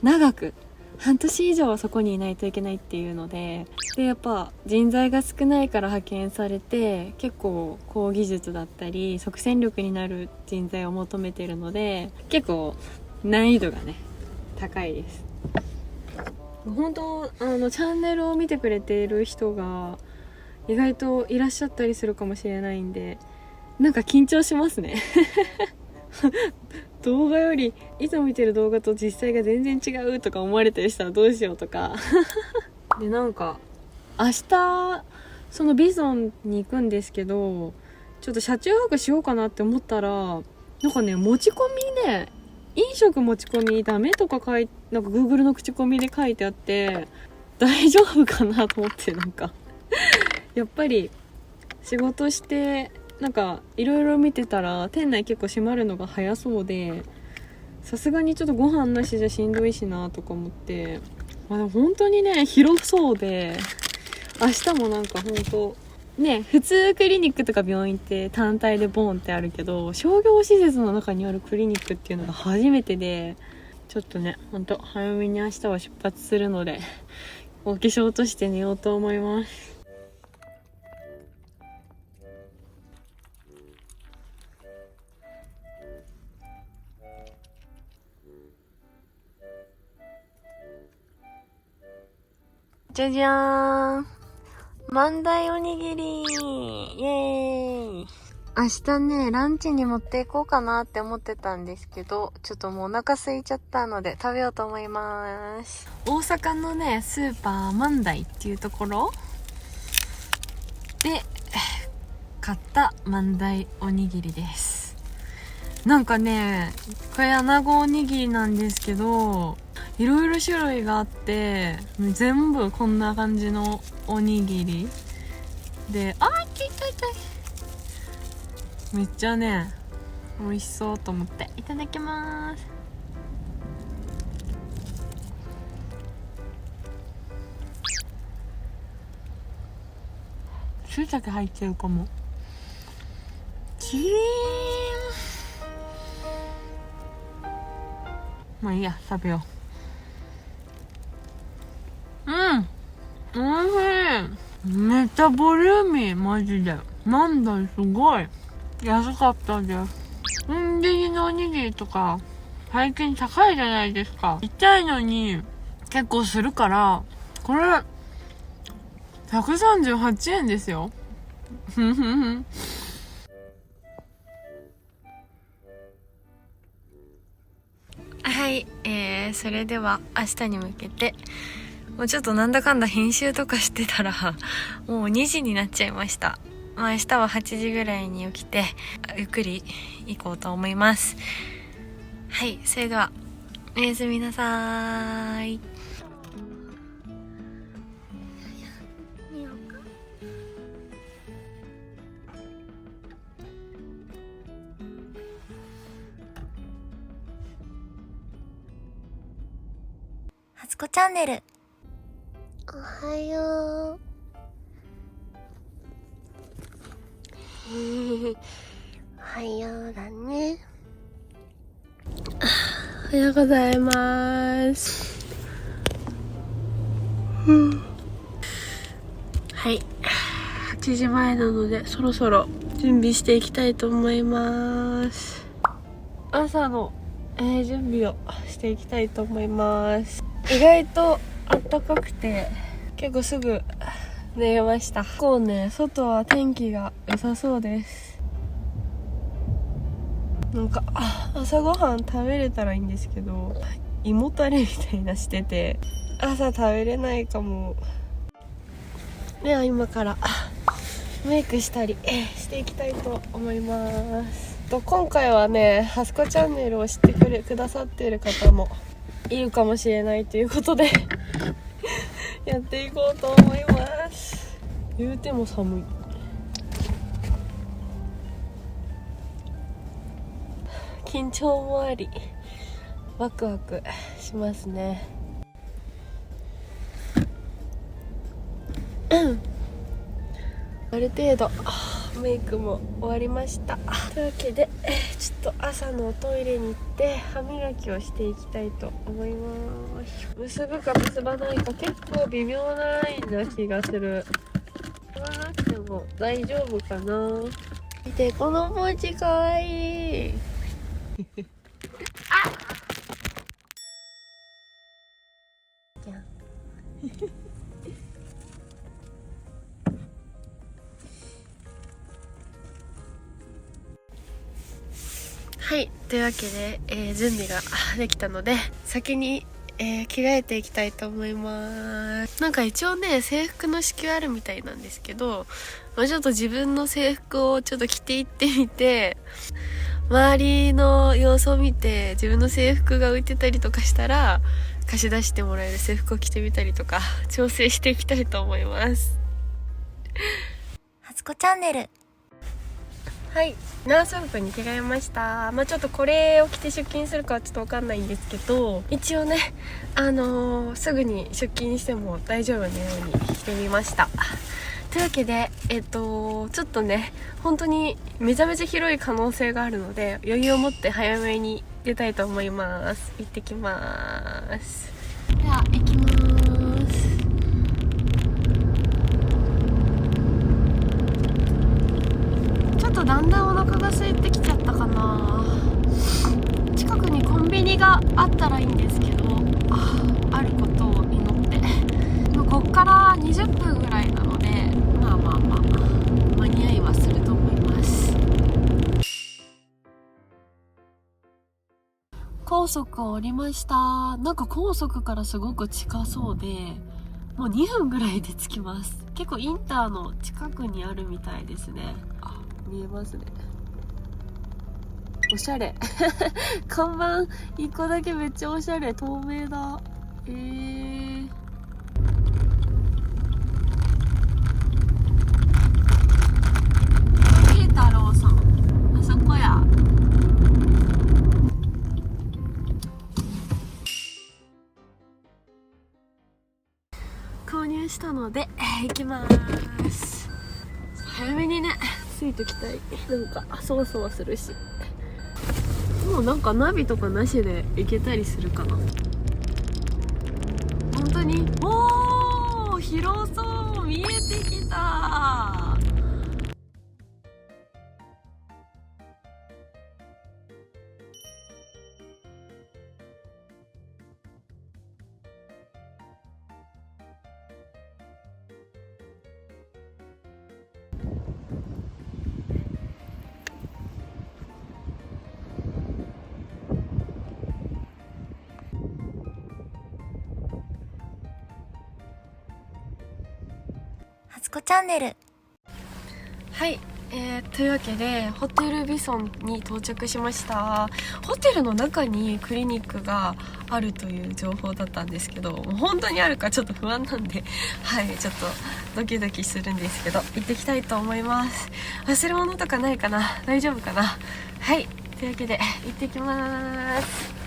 長く半年以上はそこにいないといけないっていうので、やっぱ人材が少ないから派遣されて、結構高技術だったり即戦力になる人材を求めているので、結構難易度がね高いです。本当チャンネルを見てくれている人が意外といらっしゃったりするかもしれないんで、なんか緊張しますね動画よりいつも見てる動画と実際が全然違うとか思われたりしたらどうしようとかでなんか明日そのビゾンに行くんですけど、ちょっと車中泊しようかなって思ったら、なんかね持ち込みね飲食持ち込みダメとかなんか Google の口コミで書いてあって、大丈夫かなと思って、なんかやっぱり仕事してなんかいろいろ見てたら店内結構閉まるのが早そうで、さすがにちょっとご飯なしじゃしんどいしなとか思って、でも本当にね広そうで、明日もなんか本当ね、普通クリニックとか病院って単体でボーンってあるけど、商業施設の中にあるクリニックっていうのが初めてで、ちょっとねほんと早めに明日は出発するのでお化粧落として寝ようと思います。じゃじゃーん、万代おにぎりイエーイ。明日ねランチに持っていこうかなって思ってたんですけど、ちょっともうお腹空いちゃったので食べようと思います。大阪のねスーパー万代っていうところで買った万代おにぎりです。なんかねこれ穴子おにぎりなんですけど、いろいろ種類があって全部こんな感じのおにぎりで、痛いめっちゃね美味しそうと思っていただきます。椎茸入ってるかも。キリーン。まあいいや、食べよう。おいしい。めっちゃボリューミー、マジで。なんだすごい安かったです。コンビニのおにぎりとか最近高いじゃないですか。ちっちゃいのに結構するから、これ138円ですよ。はい、それでは明日に向けてもうちょっとなんだかんだ編集とかしてたらもう2時になっちゃいました。まあ明日は8時ぐらいに起きてゆっくり行こうと思います。はい、それではおやすみなさーい。はつこチャンネル。おはよう。おはようだね。おはようございます。はい。8時前なので、そろそろ準備していきたいと思います。朝の、準備をしていきたいと思います。意外と暖かくて、結構すぐ寝れました。結構ね、外は天気が良さそうです。なんか朝ごはん食べれたらいいんですけど、胃もたれみたいなしてて朝食べれないかも。では今からメイクしたりしていきたいと思います。今回はね、はすこチャンネルを知ってくださっている方もいるかもしれないということでやっていこうと思います。言うても寒い。緊張もありワクワクしますね。ある程度メイクも終わりました。というわけでちょっと朝のトイレに行って歯磨きをしていきたいと思います。結ぶか結ばないか結構微妙なラインな気がする。結ばなくても大丈夫かな。見て、このポーチかわいいじゃんはい、というわけで、準備ができたので先に、着替えていきたいと思います。なんか一応ね、制服の支給あるみたいなんですけど、ちょっと自分の制服をちょっと着ていってみて、周りの様子を見て自分の制服が浮いてたりとかしたら貸し出してもらえる制服を着てみたりとか調整していきたいと思います。はつこチャンネル。はい、ナース服に着替えました。ちょっとこれを着て出勤するかはちょっとわかんないんですけど、一応ね、すぐに出勤しても大丈夫なようにしてみました。というわけで、ちょっとね、本当にめちゃめちゃ広い可能性があるので、余裕を持って早めに出たいと思います。行ってきます。では、行きます。ちょっとだんだんお腹が空いてきちゃったかな。近くにコンビニがあったらいいんですけど、あることを祈って、こっから20分ぐらいなので、間に合いはすると思います。高速を降りました。なんか高速からすごく近そうで、もう2分ぐらいで着きます。結構インターの近くにあるみたいですね。見えますね。おしゃれ看板1個だけめっちゃおしゃれ。透明だ。太郎さん、あそこや。購入したので、行きます。早めにね、ついてきたい。なんかそわそわするし、もうなんかナビとかなしで行けたりするかな。本当に広そう。見えてきた。初子チャンネル。はい、というわけでホテルビソンに到着しました。ホテルの中にクリニックがあるという情報だったんですけど、もう本当にあるかちょっと不安なんで、はい、ちょっとドキドキするんですけど、行ってきたいと思います。忘れ物とかないかな、大丈夫かな。はい、というわけで行ってきます。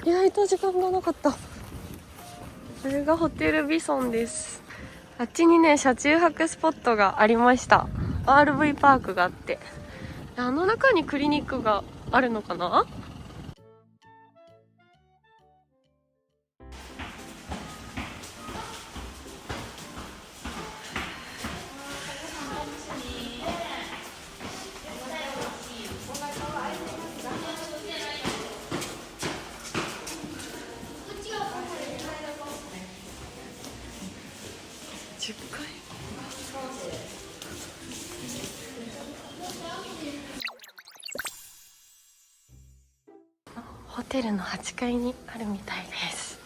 意外と時間がなかった。これがホテルビソンです。あっちにね、車中泊スポットがありました。 RV パークがあって、あの中にクリニックがあるのかな。10階。ホテルの8階にあるみたいです。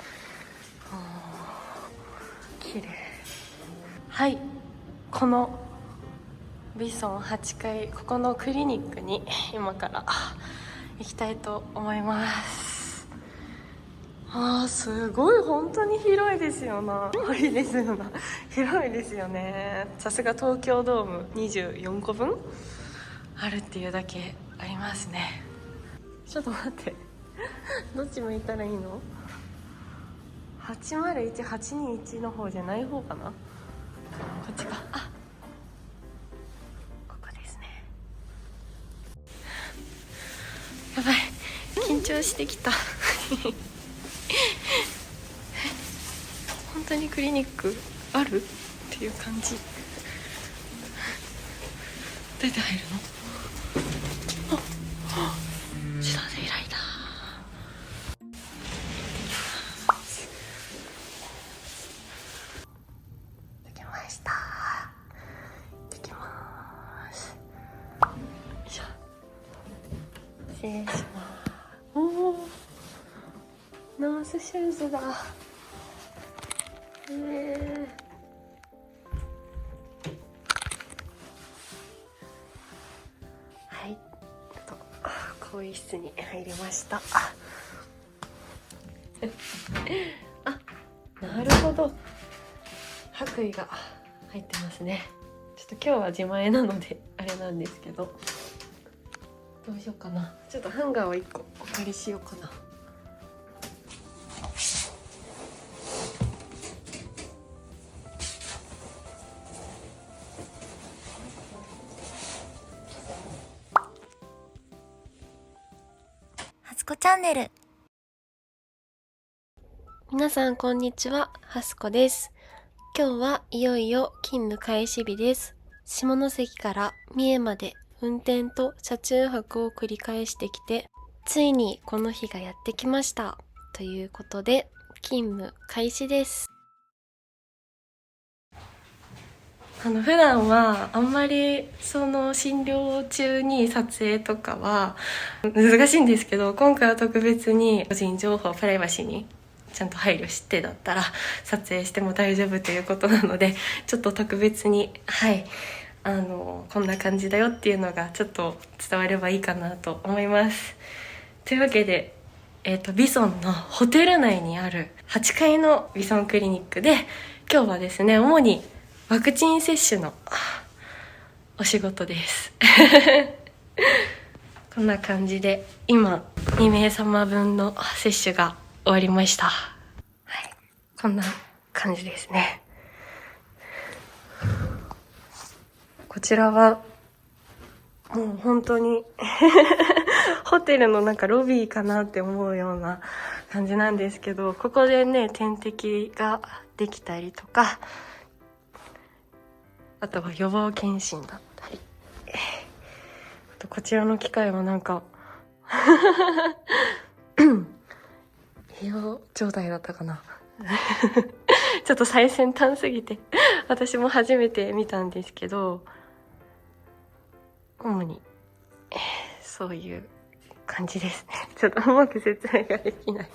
綺麗。はい、このビソン8階、ここのクリニックに今から行きたいと思います。すごい、本当に広いですよな。広いですよな。広いですよね。さすが東京ドーム24個分あるっていうだけありますね。ちょっと待って、どっち向いたらいいの。801、821の方じゃない方かな。こっちか。あ、ここですね。やばい、緊張してきた。本当にクリニックあるっていう感じ。どうやって入るの。自動で開いた。できました。できます。よいしょ。失礼します。おお、ナースシューズだ。はい、更衣室に入りました。あ、なるほど、白衣が入ってますね。ちょっと今日は自前なのであれなんですけど、どうしようかな。ちょっとハンガーを1個お借りしようかな。初子チャンネル。皆さんこんにちは、はすこです。今日はいよいよ勤務開始日です。下関から三重まで運転と車中泊を繰り返してきて、ついにこの日がやってきました。ということで、勤務開始です。普段はあんまりその診療中に撮影とかは難しいんですけど、今回は特別に個人情報プライバシーにちゃんと配慮してだったら撮影しても大丈夫ということなので、ちょっと特別にこんな感じだよっていうのがちょっと伝わればいいかなと思います。というわけで、ビソンのホテル内にある8階のビソンクリニックで、今日はですね、主にワクチン接種のお仕事です。こんな感じで今2名様分の接種が終わりました。はい、こんな感じですね。こちらはもう本当にホテルのなんかロビーかなって思うような感じなんですけど、ここでね、点滴ができたりとか、あとは予防検診だったり、あとこちらの機械はなんか栄養状態だったかなちょっと最先端すぎて私も初めて見たんですけど、主に、そういう感じですね。ちょっとうまく説明ができない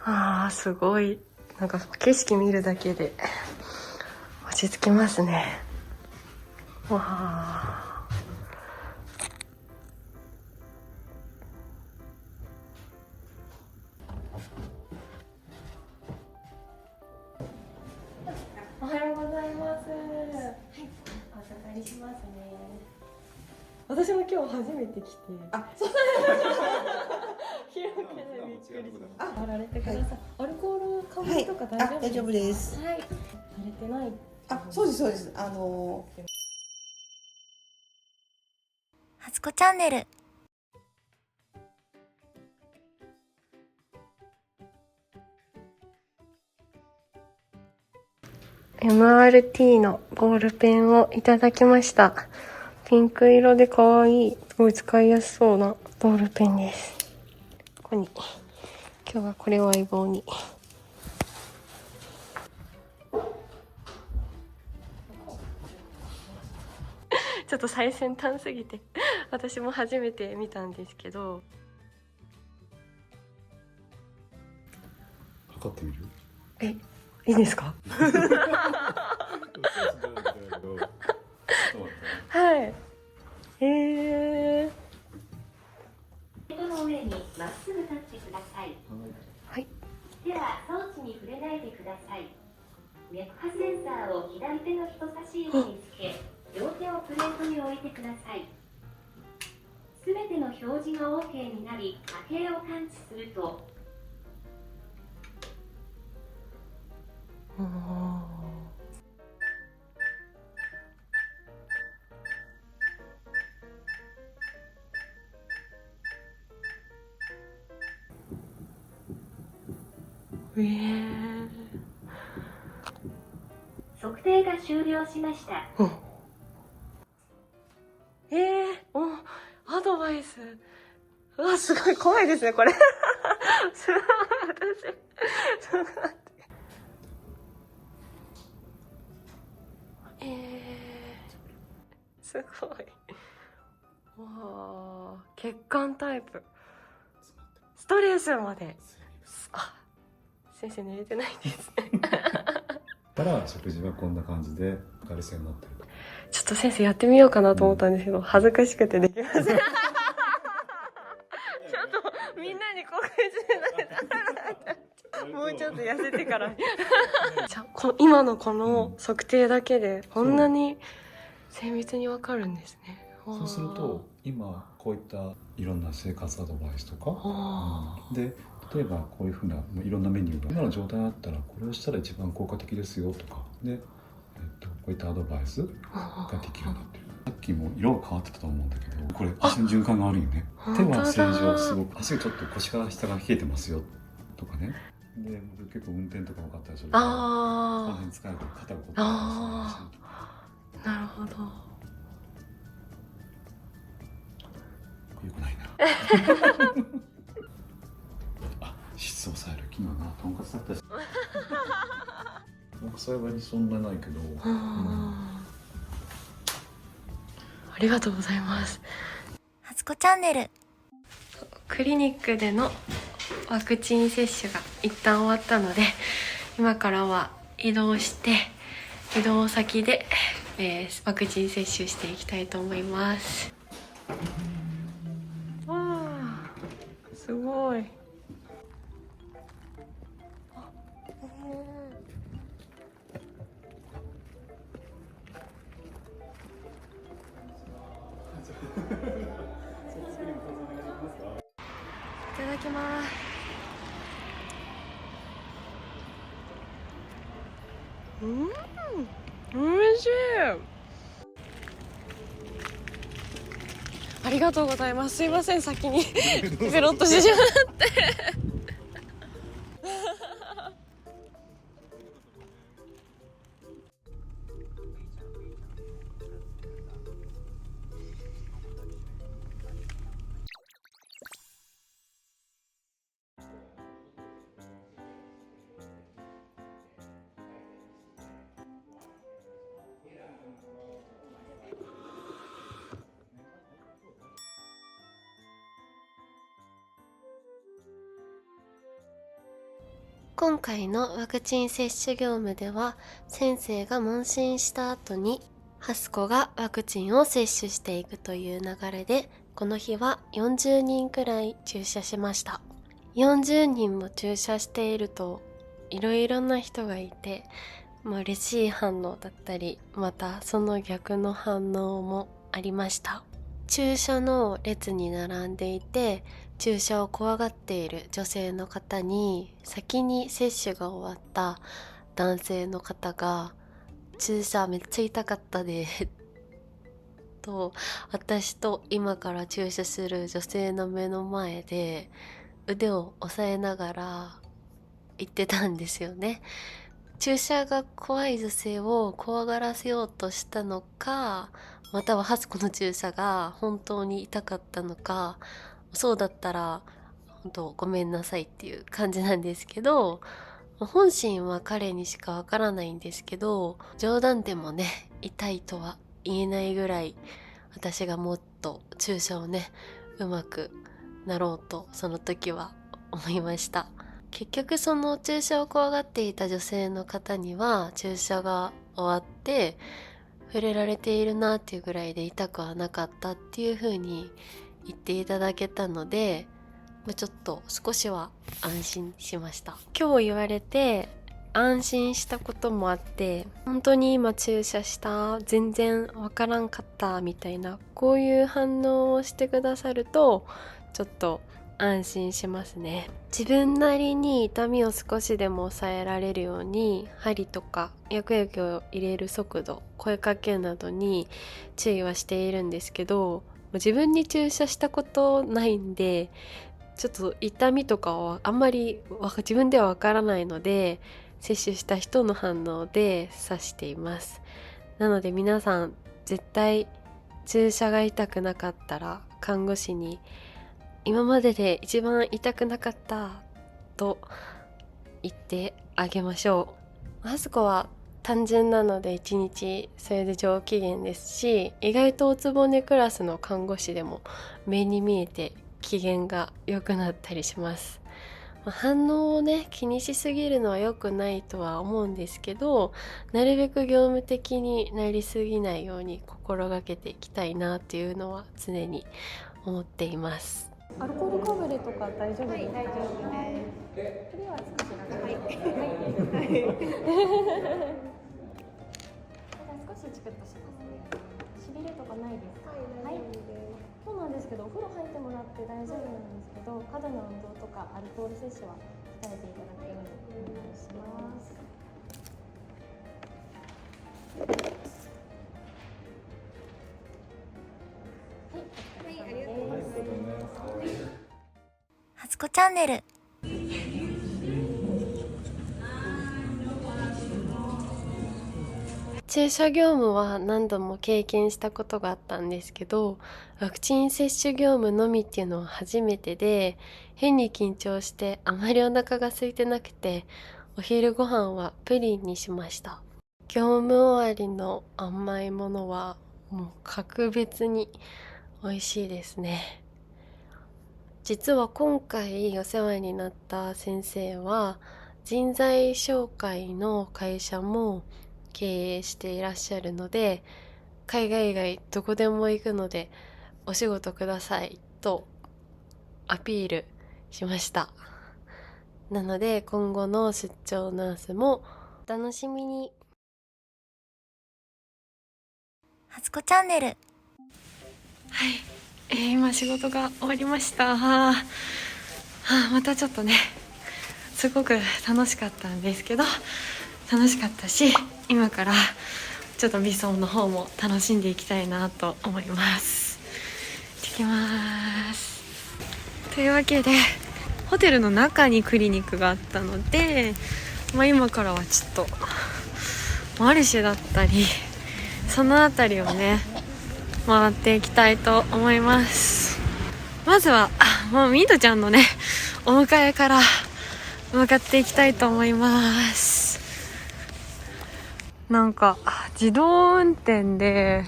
あー、すごい。なんか景色見るだけで落ち着きますね。わあ。おはようございます。はい、お預かりしますね。私も今日初めて来て。あ、そう。広くてびっくりしました。洗われてください。アルコール香りとか大丈夫ですか？大丈夫です。はい。慣れてない。そうですそうです。初子チャンネル。MRT のボールペンをいただきました。ピンク色で可愛い、すごい使いやすそうなボールペンです。ここに、今日はこれを相棒に。ちょっと最先端すぎて、私も初めて見たんですけど。測ってみる？いいですか？はい。手の上にまっすぐ立ってください。はい。では装置に触れないでください。脈波センサーを左手の人差し指につけ、両手をプレートに置いてください。すべての表示が OK になり、波形を感知すると、測定が終了しました。アドバイス。うわ、すごい怖いですね、これ。すごい、私。ちょっと待って。すごい。わあ、血管タイプ。ストレスまで。あ、先生寝れてないですね。から食事はこんな感じでガリセになってる。ちょっと先生やってみようかなと思ったんですけど、恥ずかしくてできません。ちょっとみんなに公開してない。もうちょっと痩せてからじゃあ今のこの測定だけでこんなに精密にわかるんですね。そうすると今こういったいろんな生活アドバイスとか、で例えばこういうふうないろんなメニューが今の状態だったらこれをしたら一番効果的ですよとかで、こういったアドバイスができるようになってる。さっきも色が変わってたと思うんだけど、これ足の循環が悪いよね。手は正常、すごく足がちょっと腰から下が冷えてますよとかね。で僕結構運転とか分かったりするから、この辺使うと肩がこうなるほど。よくないな。あ、質を抑える昨日な、とんかつだったし。僕幸いにそんなないけど。ありがとうございます。初子チャンネル。クリニックでのワクチン接種が一旦終わったので、今からは移動先で、ワクチン接種していきたいと思います。わあ、すごい。いただきます。おいしい。ありがとうございます。すいません、先にペロッとしてしまって今回のワクチン接種業務では、先生が問診した後にハスコがワクチンを接種していくという流れで、この日は40人くらい注射しました。40人も注射しているといろいろな人がいて、嬉しい反応だったり、またその逆の反応もありました。注射の列に並んでいて、注射を怖がっている女性の方に、先に接種が終わった男性の方が、注射めっちゃ痛かったでと、私と今から注射する女性の目の前で腕を押さえながら言ってたんですよね。注射が怖い女性を怖がらせようとしたのか、またはハスコの注射が本当に痛かったのか、そうだったら本当ごめんなさいっていう感じなんですけど、本心は彼にしかわからないんですけど、冗談でもね、痛いとは言えないぐらい、私がもっと注射をね、うまくなろうとその時は思いました。結局その注射を怖がっていた女性の方には、注射が終わって触れられているなっていうぐらいで痛くはなかったっていう風に言っていただけたので、ちょっと少しは安心しました。今日言われて安心したこともあって、本当に今注射した全然わからんかったみたいな、こういう反応をしてくださるとちょっと安心しますね。自分なりに痛みを少しでも抑えられるように、針とか薬液を入れる速度、声かけなどに注意はしているんですけど、自分に注射したことないんで、ちょっと痛みとかはあんまり自分ではわからないので、接種した人の反応で察しています。なので皆さん絶対注射が痛くなかったら看護師に今までで一番痛くなかったと言ってあげましょう。ハスコは単純なので1日それで上機嫌ですし、意外とおつぼねクラスの看護師でも目に見えて機嫌が良くなったりします。反応をね、気にしすぎるのは良くないとは思うんですけど、なるべく業務的になりすぎないように心がけていきたいなっていうのは常に思っています。アルコールかぶれとか大丈夫ですか？はい、大丈夫です。それは少し長い。はい。少しチクッとしますね。しびれとかないですか？はい。そうなんですけど、お風呂入ってもらって大丈夫なんですけど、過度な運動とかアルコール摂取は控えていただくようにお願いします。はい、ありがとうございます。ハスコチャンネル。注射業務は何度も経験したことがあったんですけど、ワクチン接種業務のみっていうのは初めてで、変に緊張してあまりお腹が空いてなくて、お昼ご飯はプリンにしました。業務終わりの甘いものはもう格別に美味しいですね。実は今回お世話になった先生は人材紹介の会社も経営していらっしゃるので、海外以外どこでも行くのでお仕事くださいとアピールしました。なので今後の出張ナースもお楽しみに。ハスコチャンネル。はい、今仕事が終わりました。またちょっとね、すごく楽しかったんですけど、楽しかったし、今からちょっと美装の方も楽しんでいきたいなと思います。行ってきます。というわけで、ホテルの中にクリニックがあったので、今からはちょっとマルシェだったりそのあたりをね回っていきたいと思います。まずはもうミートちゃんのねお迎えから向かっていきたいと思います。なんか自動運転で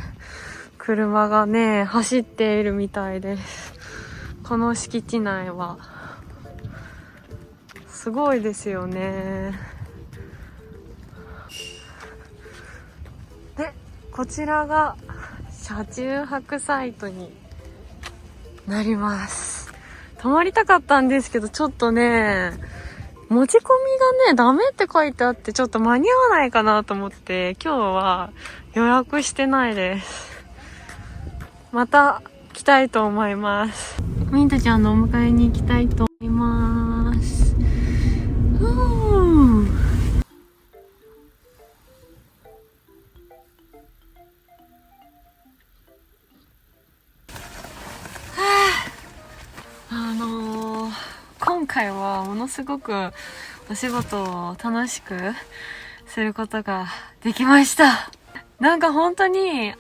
車がね走っているみたいです。この敷地内はすごいですよね。でこちらが車中泊サイトになります。泊まりたかったんですけど、ちょっとね持ち込みがねダメって書いてあって、ちょっと間に合わないかなと思って今日は予約してないです。また来たいと思います。ミントちゃんのお迎えに行きたいと思います。今回はものすごくお仕事を楽しくすることができました。なんか本当に予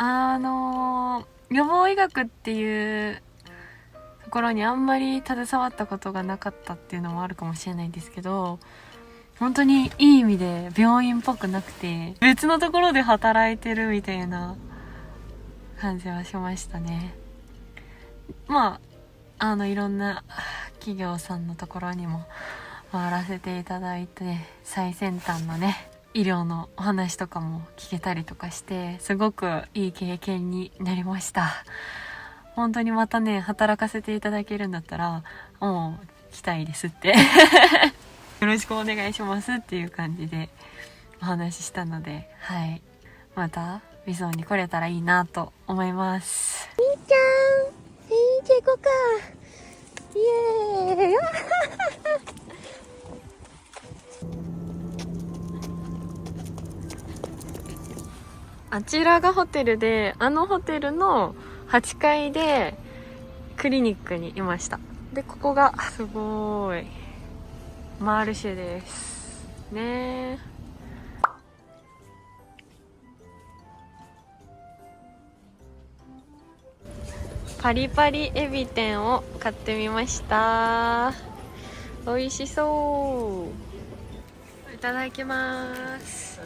防医学っていうところにあんまり携わったことがなかったっていうのもあるかもしれないんですけど、本当にいい意味で病院っぽくなくて別のところで働いてるみたいな感じはしましたね。まあいろんな企業さんのところにも回らせていただいて、最先端のね医療のお話とかも聞けたりとかして、すごくいい経験になりました。本当にまたね働かせていただけるんだったらもう来たいですってよろしくお願いしますっていう感じでお話ししたので、はい、またビソンに来れたらいいなと思います。みーちゃん、じゃあ行こうか。イエーイあちらがホテルで、あのホテルの8階でクリニックにいました。でここがすごいマールシェですね。パリパリエビ天を買ってみました。美味しそう。いただきます。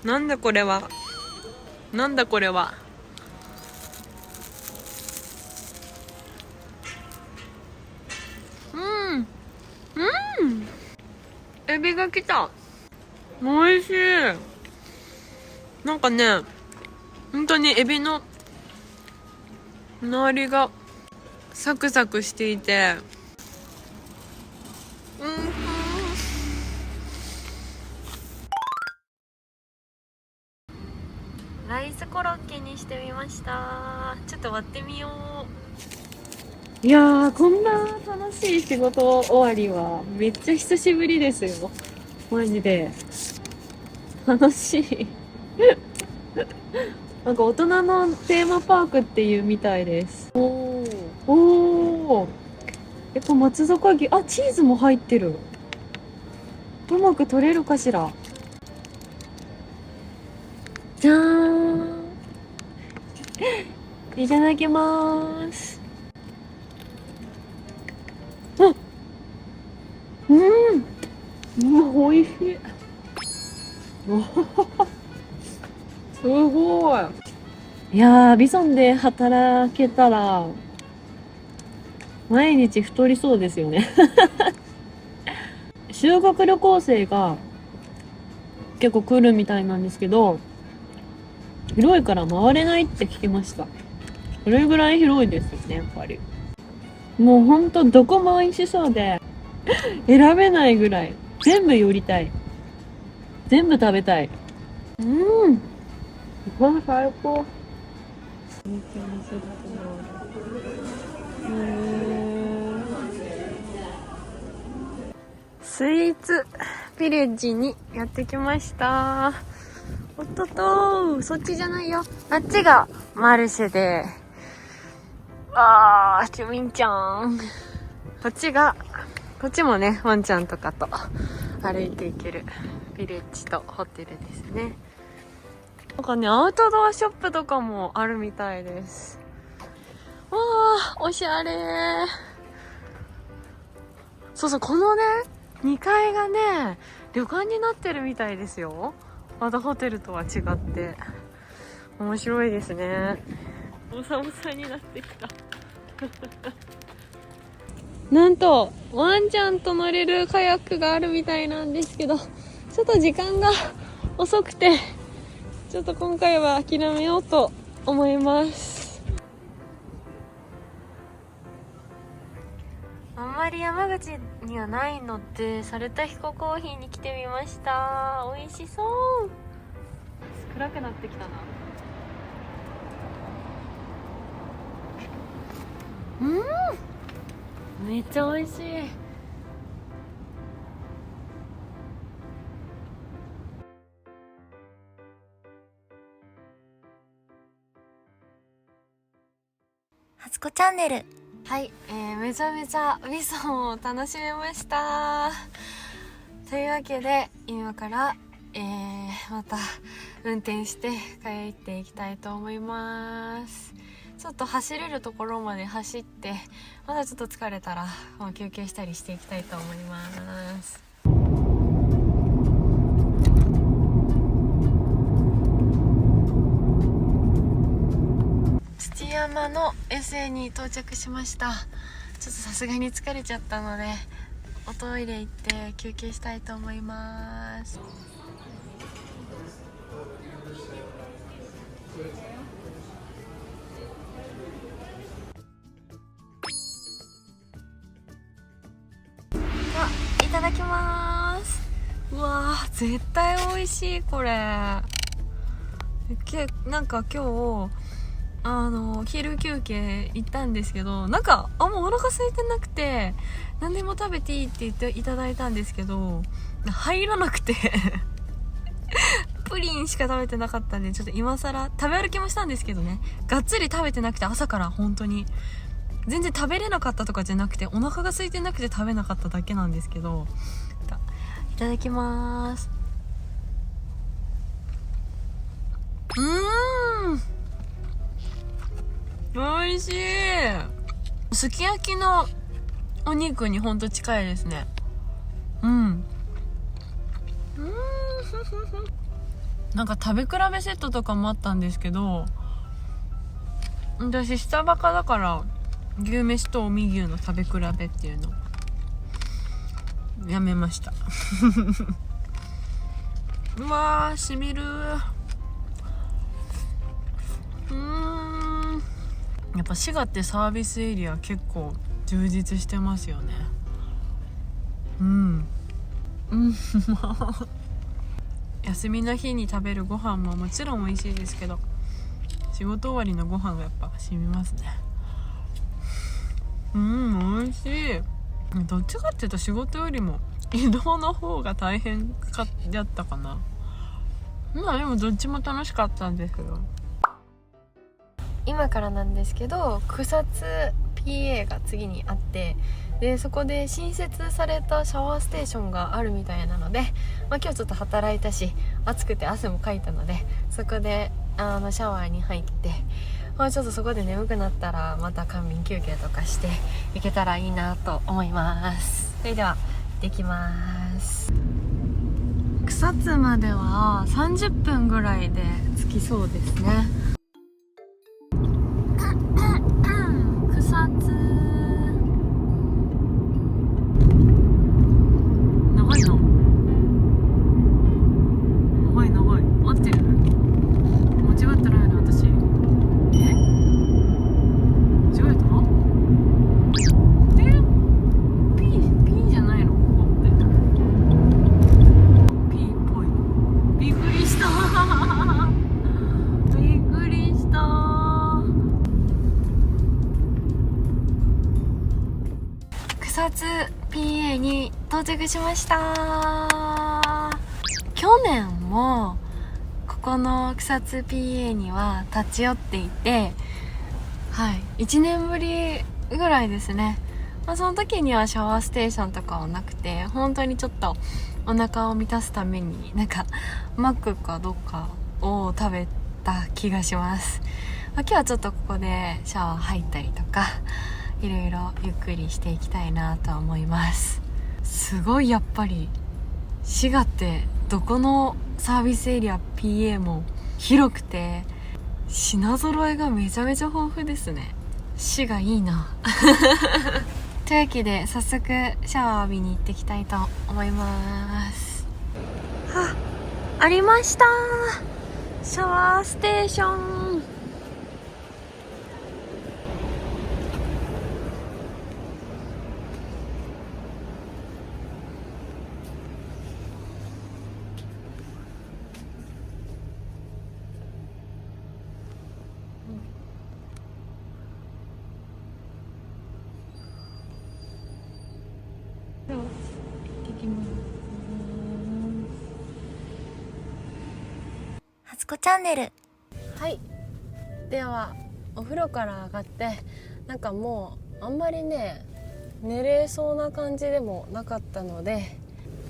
なんだこれは。なんだこれは。エビが来た。美味しい。なんかね、本当にエビの周りがサクサクしていて、ライスコロッケにしてみました。ちょっと割ってみよう。いやー、こんな楽しい仕事終わりはめっちゃ久しぶりですよ。マジで楽しいなんか大人のテーマパークっていうみたいです。おー、やっぱ松阪牛、あ、チーズも入ってる。うまく取れるかしら。じゃーんいただきまーす。あ、美味しい。すごい。いやー、ビソンで働けたら毎日太りそうですよね修学旅行生が結構来るみたいなんですけど、広いから回れないって聞きました。それぐらい広いですよね、やっぱり。もうほんとどこも美味しそうで選べないぐらい。全部寄りたい。全部食べたい。これ最高。スイーツビレッジにやってきました。おっとっと、そっちじゃないよ。あっちがマルシェで、チュミンちゃん。こっちもね、ワンちゃんとかと歩いていけるビレッジとホテルですね。なんかね、アウトドアショップとかもあるみたいです。わー、おしゃれ。そうそう、このね、2階がね、旅館になってるみたいですよ。またホテルとは違って面白いですね。おさおさになってきたなんとワンちゃんと乗れるカヤックがあるみたいなんですけど、ちょっと時間が遅くてちょっと今回は諦めようと思います。あんまり山口にはないのでサルタヒココーヒーに来てみました。美味しそう。暗くなってきたな。めっちゃ美味しい。初子チャンネル。はい、めちゃめちゃ味噌を楽しめました。というわけで今から、また運転して帰っていきたいと思います。ちょっと走れるところまで走って、まだちょっと疲れたらもう休憩したりしていきたいと思います。土山のエセに到着しました。ちょっとさすがに疲れちゃったのでおトイレ行って休憩したいと思います。いただきます。うわー絶対美味しいこれ。なんか今日昼休憩行ったんですけど、なんかもうお腹空いてなくて何でも食べていいって言っていただいたんですけど入らなくてプリンしか食べてなかったんで、ちょっと今更食べ歩きもしたんですけどね、がっつり食べてなくて、朝から本当に全然食べれなかったとかじゃなくてお腹が空いてなくて食べなかっただけなんですけど、いただきます。美味しい。すき焼きのお肉にほんと近いですね。なんか食べ比べセットとかもあったんですけど、私下バカだから牛飯と近江牛の食べ比べっていうのやめましたうわーしみる。やっぱ滋賀ってサービスエリア結構充実してますよね。休みの日に食べるご飯ももちろん美味しいですけど、仕事終わりのご飯がやっぱ染みますね。美味しい。どっちかっていうと仕事よりも移動の方が大変だったかな。まあでもどっちも楽しかったんですけど。今からなんですけど、草津 PA が次にあって、でそこで新設されたシャワーステーションがあるみたいなので、今日ちょっと働いたし暑くて汗もかいたので、そこでシャワーに入って、ちょっとそこで眠くなったらまた仮眠休憩とかしていけたらいいなと思います。それでは行ってきます。草津までは30分ぐらいで着きそうですね。草津長いな。長い。合ってる？間違ってないな私。間違えた？P じゃないの？ここって P っぽい。びっくりしたびっくりした。草津 PA に到着しました。去年もここの草津 PA には立ち寄っていて、1年ぶりぐらいですね。その時にはシャワーステーションとかはなくて、本当にちょっとお腹を満たすためになんかマックかどっかを食べた気がします。今日はちょっとここでシャワー入ったりとかいろいろゆっくりしていきたいなと思います。すごいやっぱり滋賀ってどこのサービスエリア PA も広くて品揃えがめちゃめちゃ豊富ですね。市がいいなというわけで早速シャワー浴びに行ってきたいと思います。ありました、シャワーステーション。初子チャンネル。はい、ではお風呂から上がってなんかもうあんまりね寝れそうな感じでもなかったので、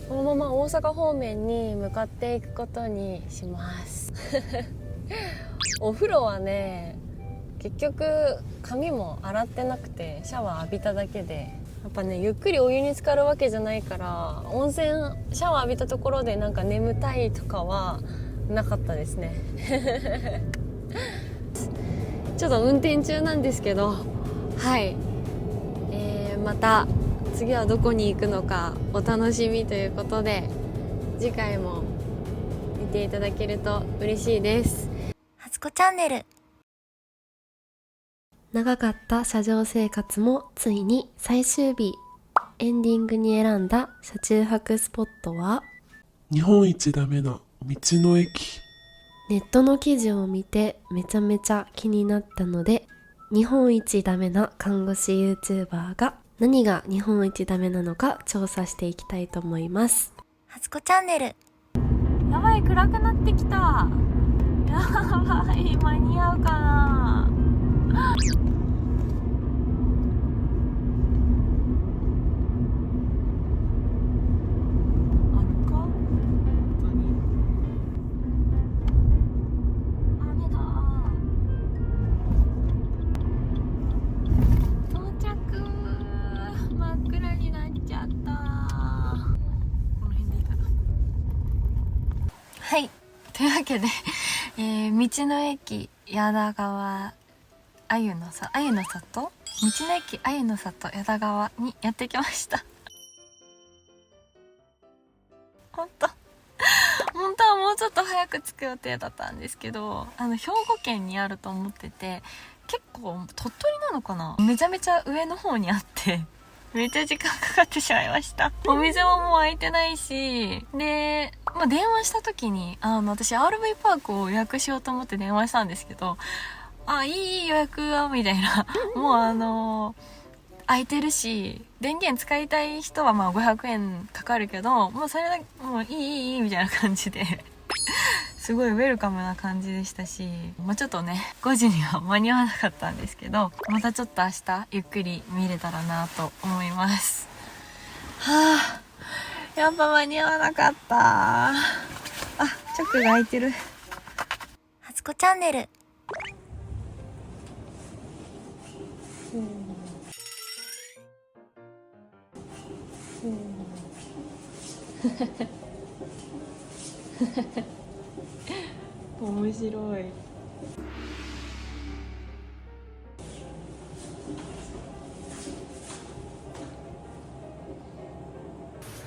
このまま大阪方面に向かっていくことにしますお風呂はね結局髪も洗ってなくてシャワー浴びただけで、やっぱねゆっくりお湯に浸かるわけじゃないから温泉シャワー浴びたところでなんか眠たいとかはなかったですねちょっと運転中なんですけど、はい、また次はどこに行くのかお楽しみということで、次回も見ていただけると嬉しいです。初子チャンネル。長かった車上生活もついに最終日。エンディングに選んだ車中泊スポットは日本一ダメな道の駅。ネットの記事を見てめちゃめちゃ気になったので、日本一ダメな看護師 YouTuber が何が日本一ダメなのか調査していきたいと思います。初子チャンネル。やばい、暗くなってきた。やばい、間に合うかな。はい、というわけで、道の駅矢田川あゆの里、道の駅あゆの里矢田川にやってきました本当はもうちょっと早く着く予定だったんですけど、兵庫県にあると思ってて、結構鳥取なのかな、めちゃめちゃ上の方にあってめっちゃ時間かかってしまいました。お店ももう開いてないし、で、電話した時に私 RV パークを予約しようと思って電話したんですけど、いい予約はみたいなもう空いてるし電源使いたい人は500円かかるけど、もうそれだけもういいみたいな感じですごいウェルカムな感じでしたし、ちょっとね5時には間に合わなかったんですけど、またちょっと明日ゆっくり見れたらなと思います。やっぱ間に合わなかった。チョックが開いてる。初子チャンネル。面白い。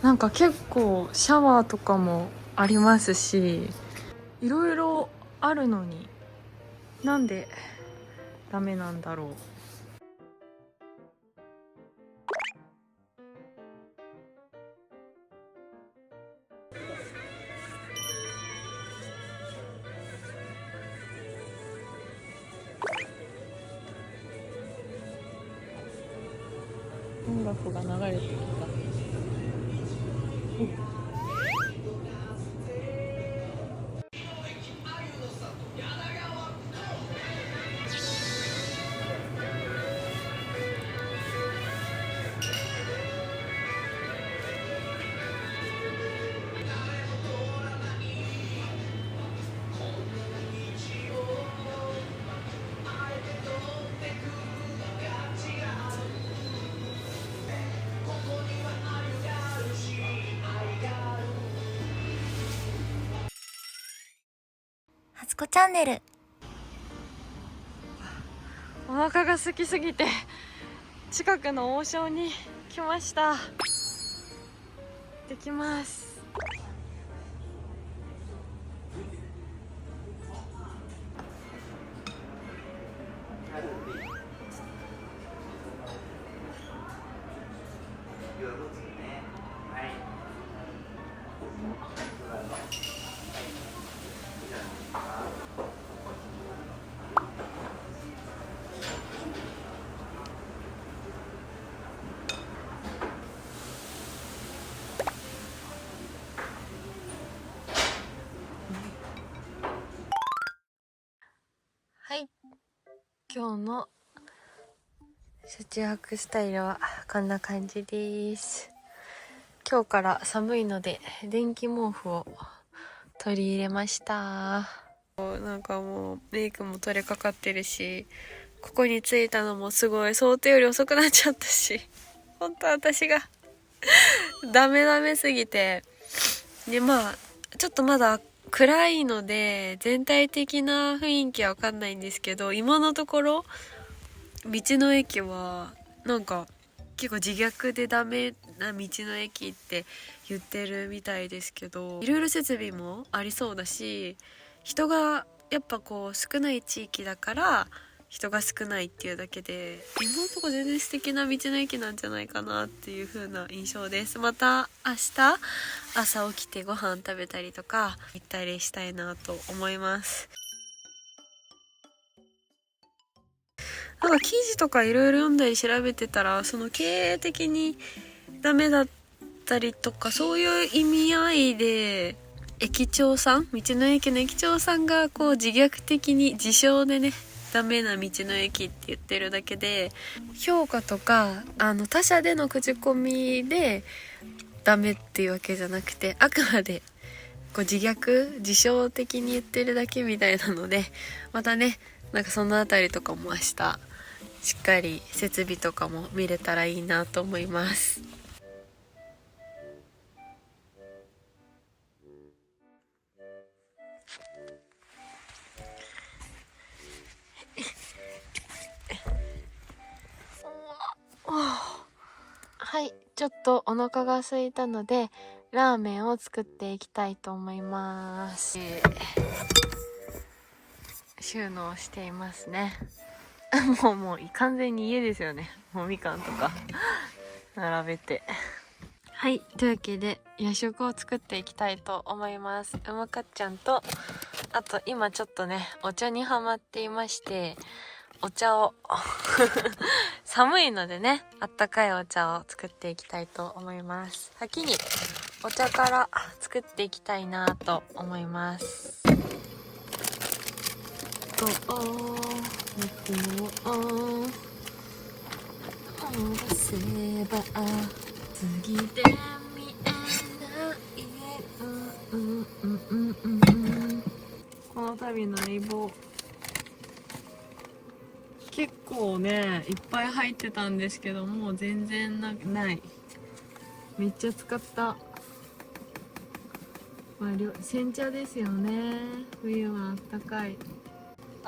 なんか結構シャワーとかもありますし、いろいろあるのになんでダメなんだろう。音楽が流れてきた。すこチャンネル。お腹が空きすぎて近くの王将に来ました。できます。はい、今日の車中泊スタイルはこんな感じです。今日から寒いので電気毛布を取り入れました。なんかもうメイクも取れかかってるし、ここに着いたのもすごい想定より遅くなっちゃったし、本当私がダメすぎて、でまあちょっとまだ暗いので全体的な雰囲気はわかんないんですけど、今のところ道の駅はなんか結構自虐でダメな道の駅って言ってるみたいですけど、いろいろ設備もありそうだし、人がやっぱこう少ない地域だから人が少ないっていうだけで、今のところ全然素敵な道の駅なんじゃないかなっていう風な印象です。また明日朝起きてご飯食べたりとか行ったりしたいなと思います。なんか記事とかいろいろ読んだり調べてたら、その経営的にダメだったりとか、そういう意味合いで駅長さん、道の駅の駅長さんがこう自虐的に自称でね、ダメな道の駅って言ってるだけで、評価とか他社での口コミでダメっていうわけじゃなくて、あくまでこう自称的に言ってるだけみたいなので、またね、なんかそのあたりとかも明日しっかり設備とかも見れたらいいなと思います。はい、ちょっとお腹が空いたのでラーメンを作っていきたいと思います。収納していますね。もう完全に家ですよね。もうみかんとか並べて。はい、というわけで夜食を作っていきたいと思います。うまかっちゃんと、あと今ちょっとねお茶にハマっていまして、お茶を寒いのでね、あったかいお茶を作っていきたいと思います。先にお茶から作っていきたいなと思います。せば次で見えない、この度の相棒結構ねいっぱい入ってたんですけど、もう全然ない。めっちゃ使った。まあ煎茶ですよね。冬はあったかい。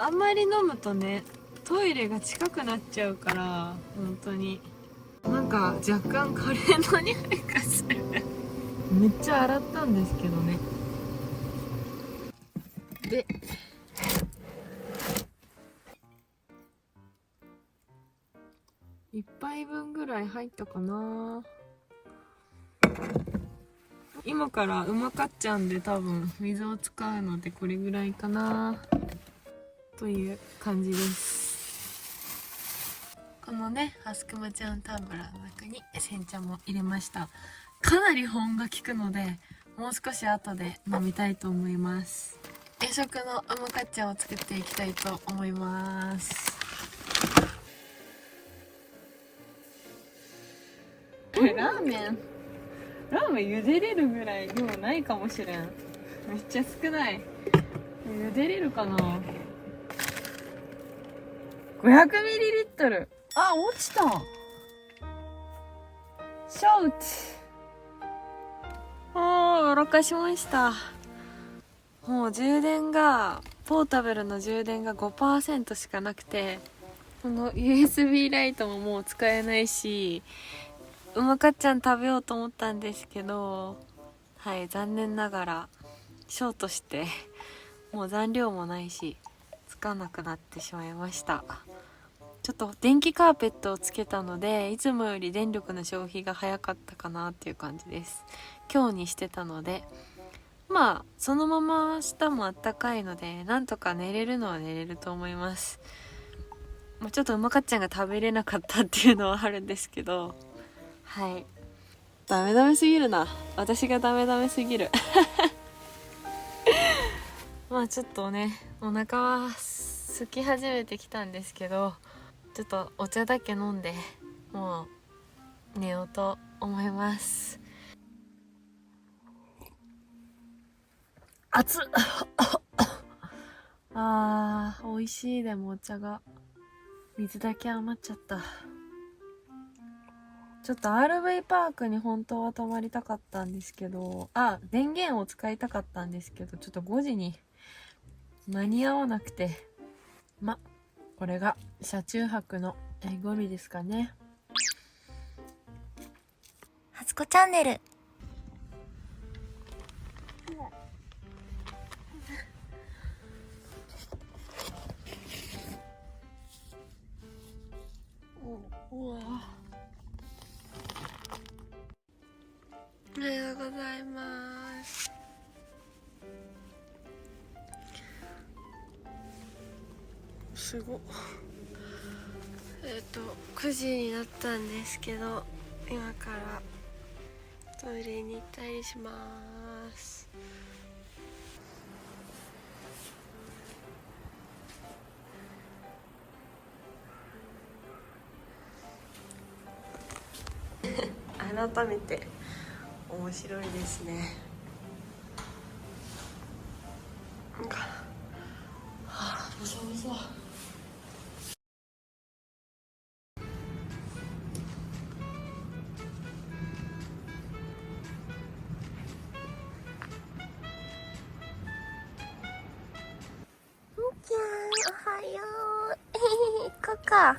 あんまり飲むとねトイレが近くなっちゃうから、本当になんか若干カレーの匂いがする。めっちゃ洗ったんですけどね。で1杯分ぐらい入ったかな。今からうまかっちゃんで多分水を使うのでこれぐらいかなという感じです。このねハスクマちゃんタンブラーの中に煎茶も入れました。かなり保温が効くのでもう少し後で飲みたいと思います。夜食のうまかっちゃんを作っていきたいと思います。ラーメン茹でれるぐらい量ないかもしれん。めっちゃ少ない。茹でれるかな。 500ml。 あ、落ちた。ショウト。やらかしました。もう充電がポータブルの充電が 5% しかなくて、この USB ライトももう使えないし、うまかっちゃん食べようと思ったんですけど、はい、残念ながらショートしてもう残量もないしつかなくなってしまいました。ちょっと電気カーペットをつけたので、いつもより電力の消費が早かったかなっていう感じです。今日にしてたので、まあそのまま明日もあったかいので、なんとか寝れるのは寝れると思います。もうちょっとうまかっちゃんが食べれなかったっていうのはあるんですけど、はい、ダメダメすぎるな、私がダメダメすぎるまあちょっとね、お腹は空き始めてきたんですけど、ちょっとお茶だけ飲んでもう寝ようと思います。熱っあー、美味しい。でもお茶が水だけ余っちゃった。ちょっと RV パークに本当は泊まりたかったんですけど、電源を使いたかったんですけど、ちょっと5時に間に合わなくて、これが車中泊の醍醐味ですかね。はつこチャンネル。うわ、おはようございます。すごっ。9時になったんですけど、今からトイレに行ったりします。改めて面白いですね。ボソボソ。おはようここか。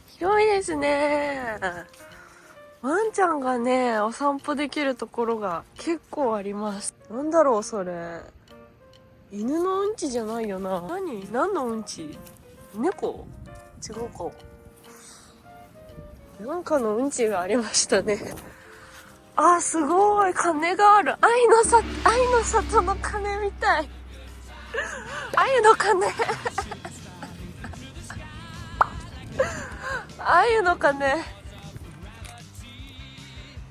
広いですね。ワンちゃんがね、お散歩できるところが結構あります。なんだろうそれ。犬のうんちじゃないよな。何のうんち？猫？違うか。なんかのうんちがありましたね。すごい鐘がある。愛の里の鐘みたい。愛の鐘鮎の鐘。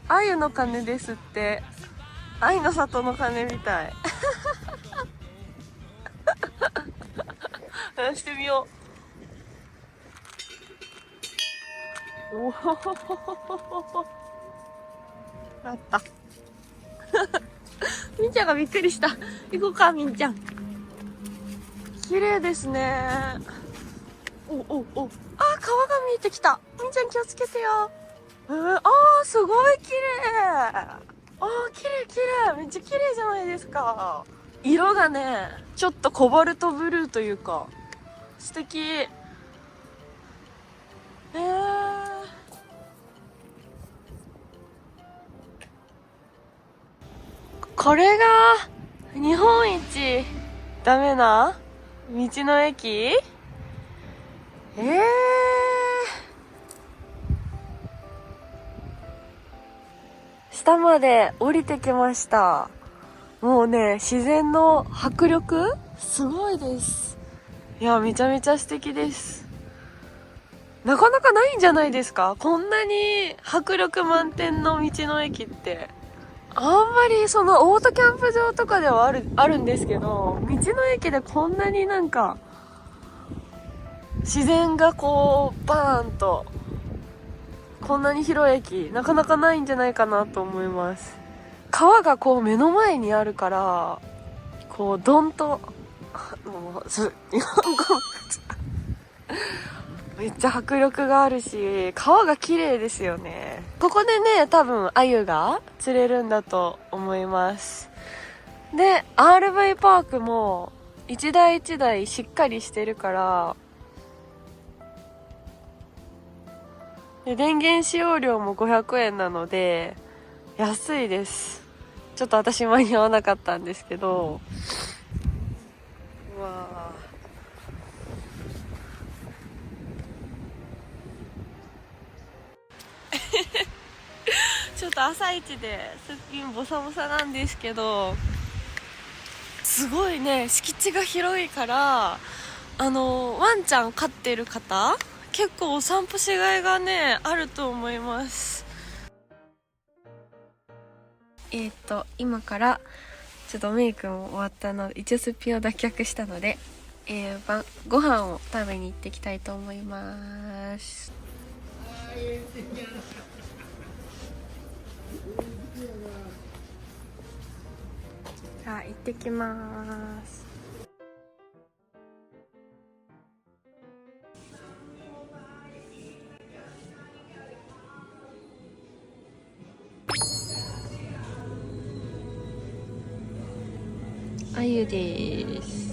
鮎の鐘ですって。愛の里の鐘みたい鳴らしてみよう。おほほほほほほ。あったみんちゃんがびっくりした。行こうか、みんちゃん。綺麗ですね。川が見えてきた。みんちゃん気をつけてよ。すごい綺麗。綺麗。めっちゃ綺麗じゃないですか。色がね、ちょっとコバルトブルーというか、素敵。これが日本一ダメな道の駅？下まで降りてきました。もうね、自然の迫力すごいです。いや、めちゃめちゃ素敵です。なかなかないんじゃないですか？こんなに迫力満点の道の駅って。あんまりそのオートキャンプ場とかではあるんですけど、道の駅でこんなになんか自然がこうバーンとこんなに広い駅なかなかないんじゃないかなと思います。川がこう目の前にあるから、こうドンと日本語めっちゃ迫力があるし、川が綺麗ですよね。ここでね、多分鮎が釣れるんだと思います。で RV パークも一台一台しっかりしてるから、で電源使用料も500円なので安いです。ちょっと私間に合わなかったんですけど、うわちょっと朝一ですっぴんボサボサなんですけど、すごいね敷地が広いから、ワンちゃん飼ってる方結構お散歩しがいがねあると思います。今からちょっとメイクも終わったので、一応すっぴんを脱却したので、ご飯を食べに行ってきたいと思います。さあ行ってきます。あゆです。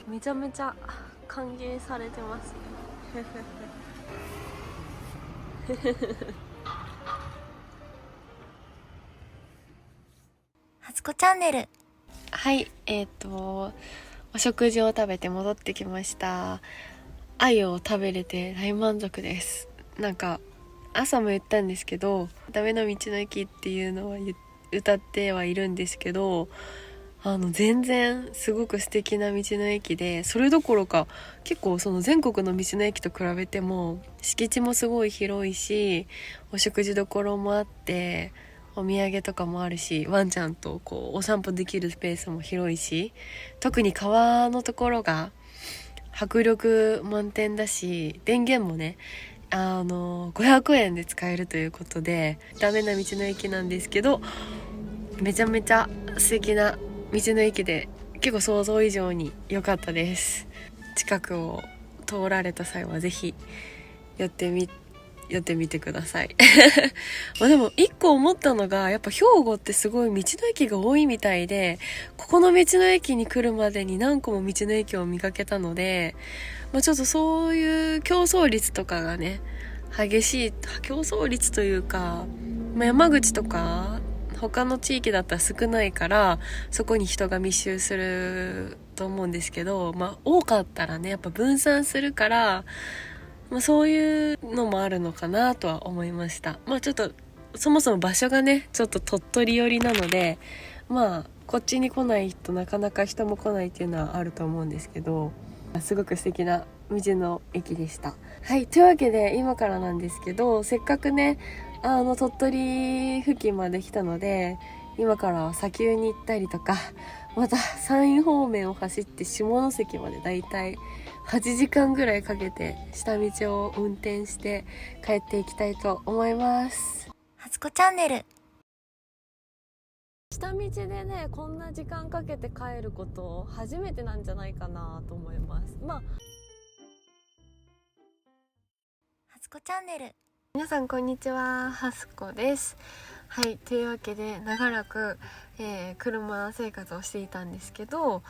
めちゃめちゃ歓迎されてますね。初子チャンネル。はい、お食事を食べて戻ってきました。鮎を食べれて大満足です。なんか朝も言ったんですけど、ダメな道の駅っていうのは歌ってはいるんですけど、全然すごく素敵な道の駅で、それどころか結構その全国の道の駅と比べても敷地もすごい広いし、お食事どころもあって、お土産とかもあるし、ワンちゃんとこうお散歩できるスペースも広いし、特に川のところが迫力満点だし、電源もね500円で使えるということで、ダメな道の駅なんですけど、めちゃめちゃ素敵な道の駅で、結構想像以上に良かったです。近くを通られた際はぜひ寄ってみてください。まあでも一個思ったのが、やっぱ兵庫ってすごい道の駅が多いみたいで、ここの道の駅に来るまでに何個も道の駅を見かけたので、ちょっとそういう競争率とかがね激しい、競争率というか、山口とか他の地域だったら少ないから、そこに人が密集すると思うんですけど、多かったらねやっぱ分散するから、そういうのもあるのかなとは思いました。ちょっとそもそも場所がねちょっと鳥取寄りなので、こっちに来ないとなかなか人も来ないっていうのはあると思うんですけど、すごく素敵な道の駅でした。はい、というわけで今からなんですけど、せっかくね鳥取付近まで来たので、今からは砂丘に行ったりとか、また山陰方面を走って下関までだいたい8時間ぐらいかけて下道を運転して帰っていきたいと思います。初子チャンネル。下道でねこんな時間かけて帰ること初めてなんじゃないかなと思います。初子チャンネル。皆さんこんにちは、はすこです。はい、というわけで長らく、車生活をしていたんですけど、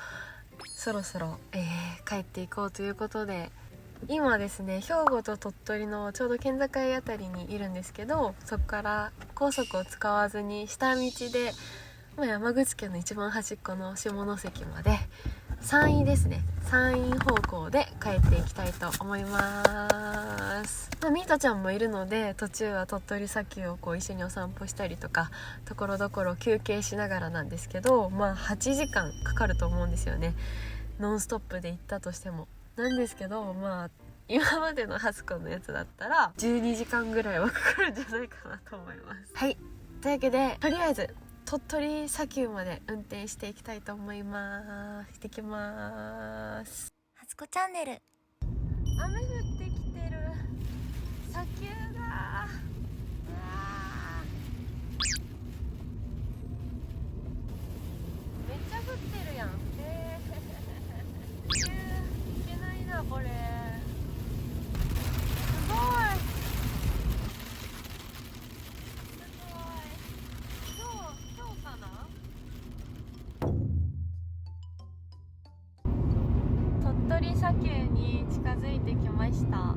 そろそろ、帰っていこうということで、今ですね兵庫と鳥取のちょうど県境あたりにいるんですけど、そこから高速を使わずに下道で、山口県の一番端っこの下関まで山陰ですね。山陰方向で帰っていきたいと思います。ミートちゃんもいるので、途中は鳥取砂丘をこう一緒にお散歩したりとか、ところどころ休憩しながらなんですけど、8時間かかると思うんですよね。ノンストップで行ったとしても。なんですけど、今までのハスコのやつだったら12時間ぐらいはかかるんじゃないかなと思います。はい、というわけでとりあえず鳥取砂丘まで運転していきたいと思います。行ってきます。初子チャンネル。雨降ってきてる。砂丘だ。うわめっちゃ降ってるやん。いけないなこれ。すごい。今日かな。鳥取砂丘に近づいてきました。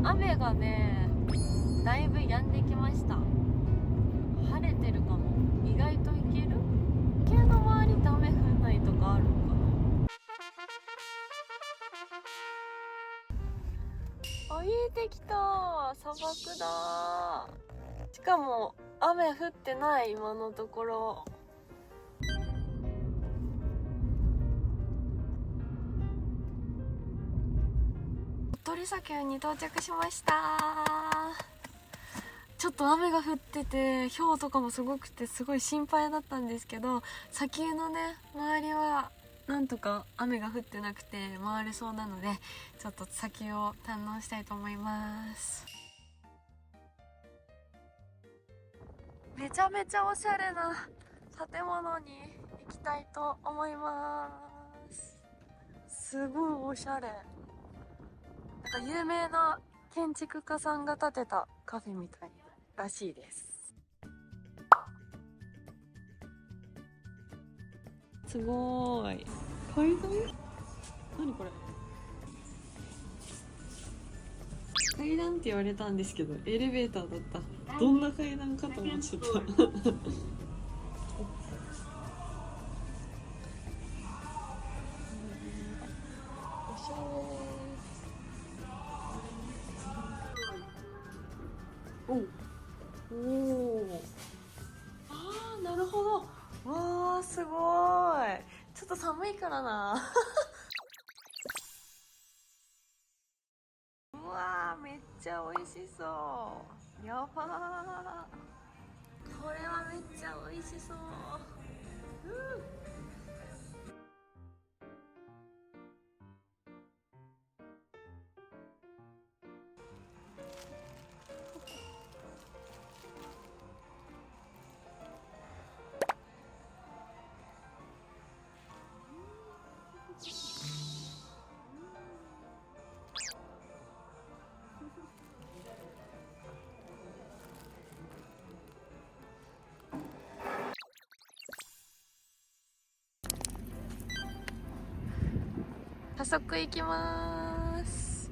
雨がねだいぶ止んできました。晴れてるかも。意外といける。砂丘の周りって雨降んないとかあるのかな。見えてきた。砂漠だ。しかも雨降ってない。今のところ鳥取砂丘に到着しました。ちょっと雨が降ってて、氷とかもすごくてすごい心配だったんですけど、砂丘のね周りはなんとか雨が降ってなくて回れそうなので、ちょっと砂丘を堪能したいと思います。めちゃめちゃおしゃれな建物に行きたいと思います。すごいおしゃれ。なんか有名な建築家さんが建てたカフェみたいらしいです。すごーい。階段？何これ？階段って言われたんですけど、エレベーターだった。どんな階段かと思っちゃった。おしゃれ。おお。ああ、なるほど。わあ、すごい。ちょっと寒いからな。うわー、めっちゃ美味しそう。やばー。これはめっちゃ美味しそう。早速行きます。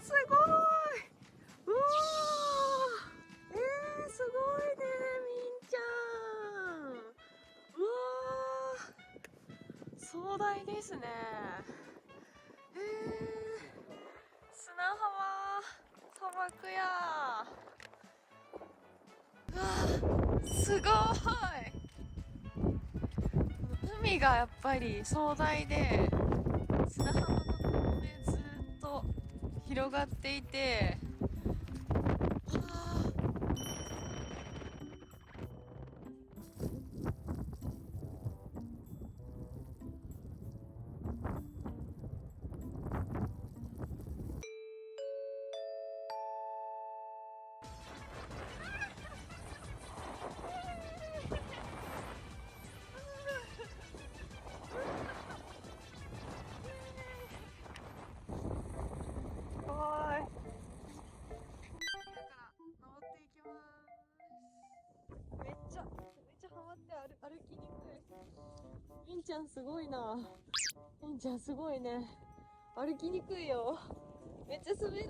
すごい。うわー、すごいね、みんちゃん。うわー、壮大ですね。砂浜、砂漠や。うわー、すごい。海がやっぱり壮大で、砂浜の透明ずっと広がっていて、めっちゃハマって歩きにくい。みんちゃんすごいな。みんちゃんすごいね。歩きにくいよ。めっちゃ滑る。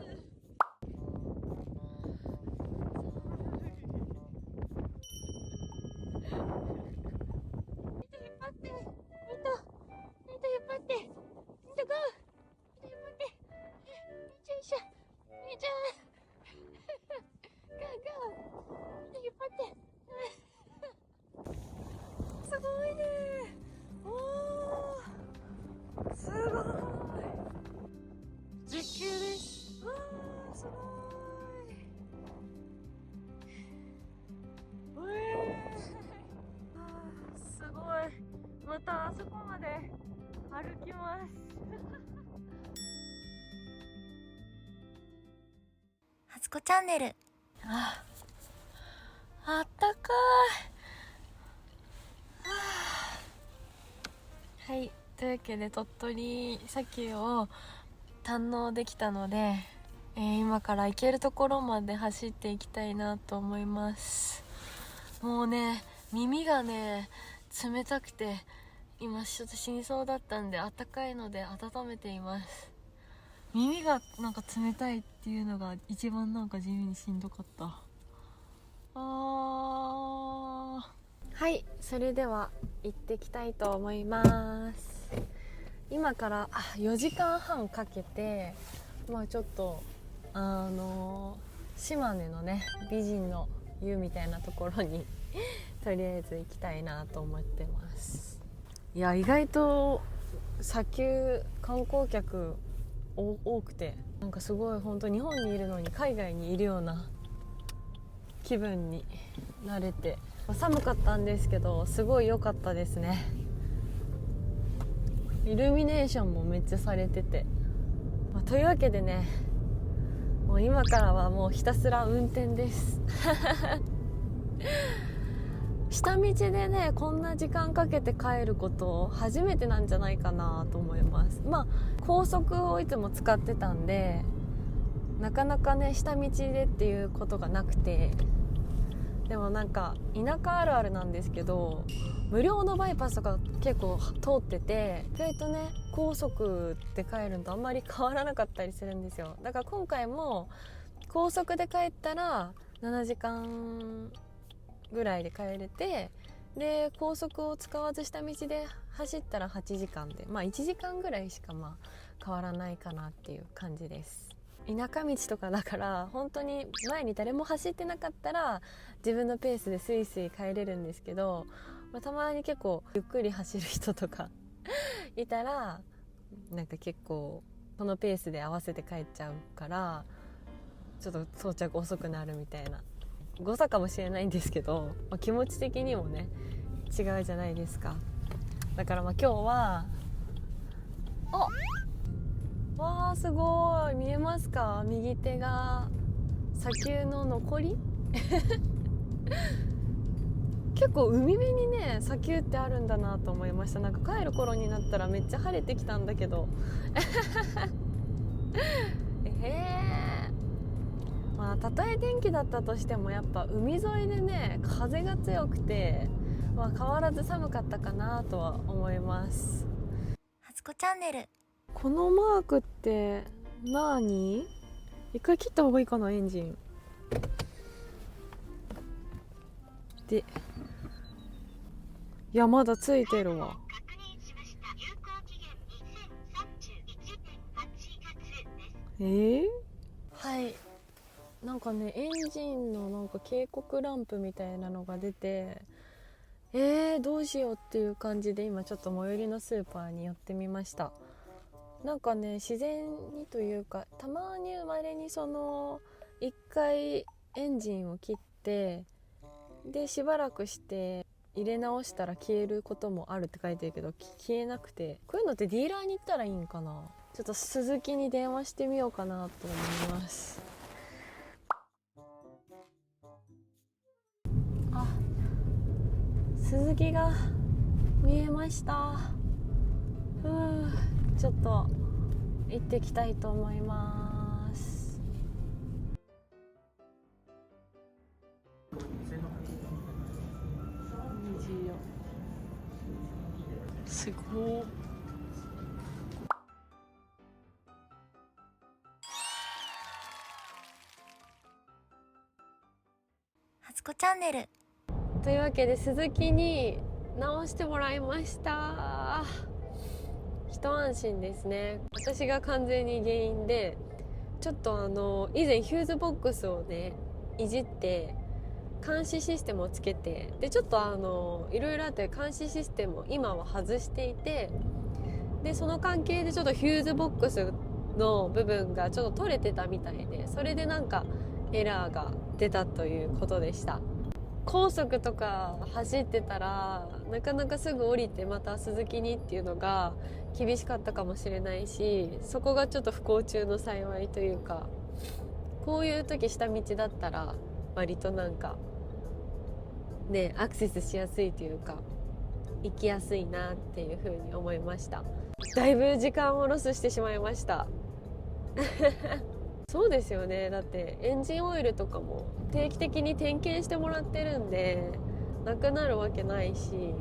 ます初子チャンネル。あったかい。はい、というわけで鳥取砂丘を堪能できたので、今から行けるところまで走っていきたいなと思います。もうね、耳がね冷たくて今ちょっと死にそうだったんで、あったかいので温めています。耳がなんか冷たいっていうのが一番なんか地味にしんどかった。はい、それでは行ってきたいと思います。今から4時間半かけて、まあちょっと島根のね美人の湯みたいなところにとりあえず行きたいなと思ってます。いや、意外と砂丘観光客多くて、なんかすごい本当日本にいるのに海外にいるような気分になれて、寒かったんですけどすごい良かったですね。イルミネーションもめっちゃされてて、というわけでね、もう今からはもうひたすら運転です下道でねこんな時間かけて帰ること初めてなんじゃないかなと思います。高速をいつも使ってたんでなかなかね下道でっていうことがなくて、でもなんか田舎あるあるなんですけど、無料のバイパスとか結構通ってて、意外とね高速で帰るのとあんまり変わらなかったりするんですよ。だから今回も高速で帰ったら7時間ぐらいで帰れて、で高速を使わず下道で走ったら8時間で、1時間ぐらいしか変わらないかなっていう感じです。田舎道とかだから本当に前に誰も走ってなかったら自分のペースでスイスイ帰れるんですけど、たまに結構ゆっくり走る人とかいたらなんか結構そのペースで合わせて帰っちゃうからちょっと到着遅くなるみたいな誤差かもしれないんですけど、気持ち的にもね違うじゃないですか。だから今日はわーすごい見えますか、右手が砂丘の残り結構海辺にね砂丘ってあるんだなと思いました。なんか帰る頃になったらめっちゃ晴れてきたんだけどたとえ天気だったとしてもやっぱ海沿いでね風が強くて、変わらず寒かったかなとは思います。初子チャンネル。このマークって何？一回切った方がいいかな、エンジンで。いやまだついてるわ。はい、なんかねエンジンのなんか警告ランプみたいなのが出て、どうしようっていう感じで今ちょっと最寄りのスーパーに寄ってみました。なんかね自然にというか、たまに稀にその一回エンジンを切ってでしばらくして入れ直したら消えることもあるって書いてるけど消えなくて、こういうのってディーラーに行ったらいいんかな。ちょっと鈴木に電話してみようかなと思います。鈴木が見えました。ちょっと行ってきたいと思います。すごい。初子チャンネル。というわけで鈴木に直してもらいました。一安心ですね。私が完全に原因でちょっと以前ヒューズボックスをねいじって監視システムをつけて、でちょっといろいろあって監視システムを今は外していて、でその関係でちょっとヒューズボックスの部分がちょっと取れてたみたいで、それでなんかエラーが出たということでした。高速とか走ってたらなかなかすぐ降りてまた鈴木にっていうのが厳しかったかもしれないし、そこがちょっと不幸中の幸いというか、こういう時下道だったら割となんかねアクセスしやすいというか行きやすいなっていう風に思いました。だいぶ時間をロスしてしまいましたそうですよね。だってエンジンオイルとかも定期的に点検してもらってるんでなくなるわけないし、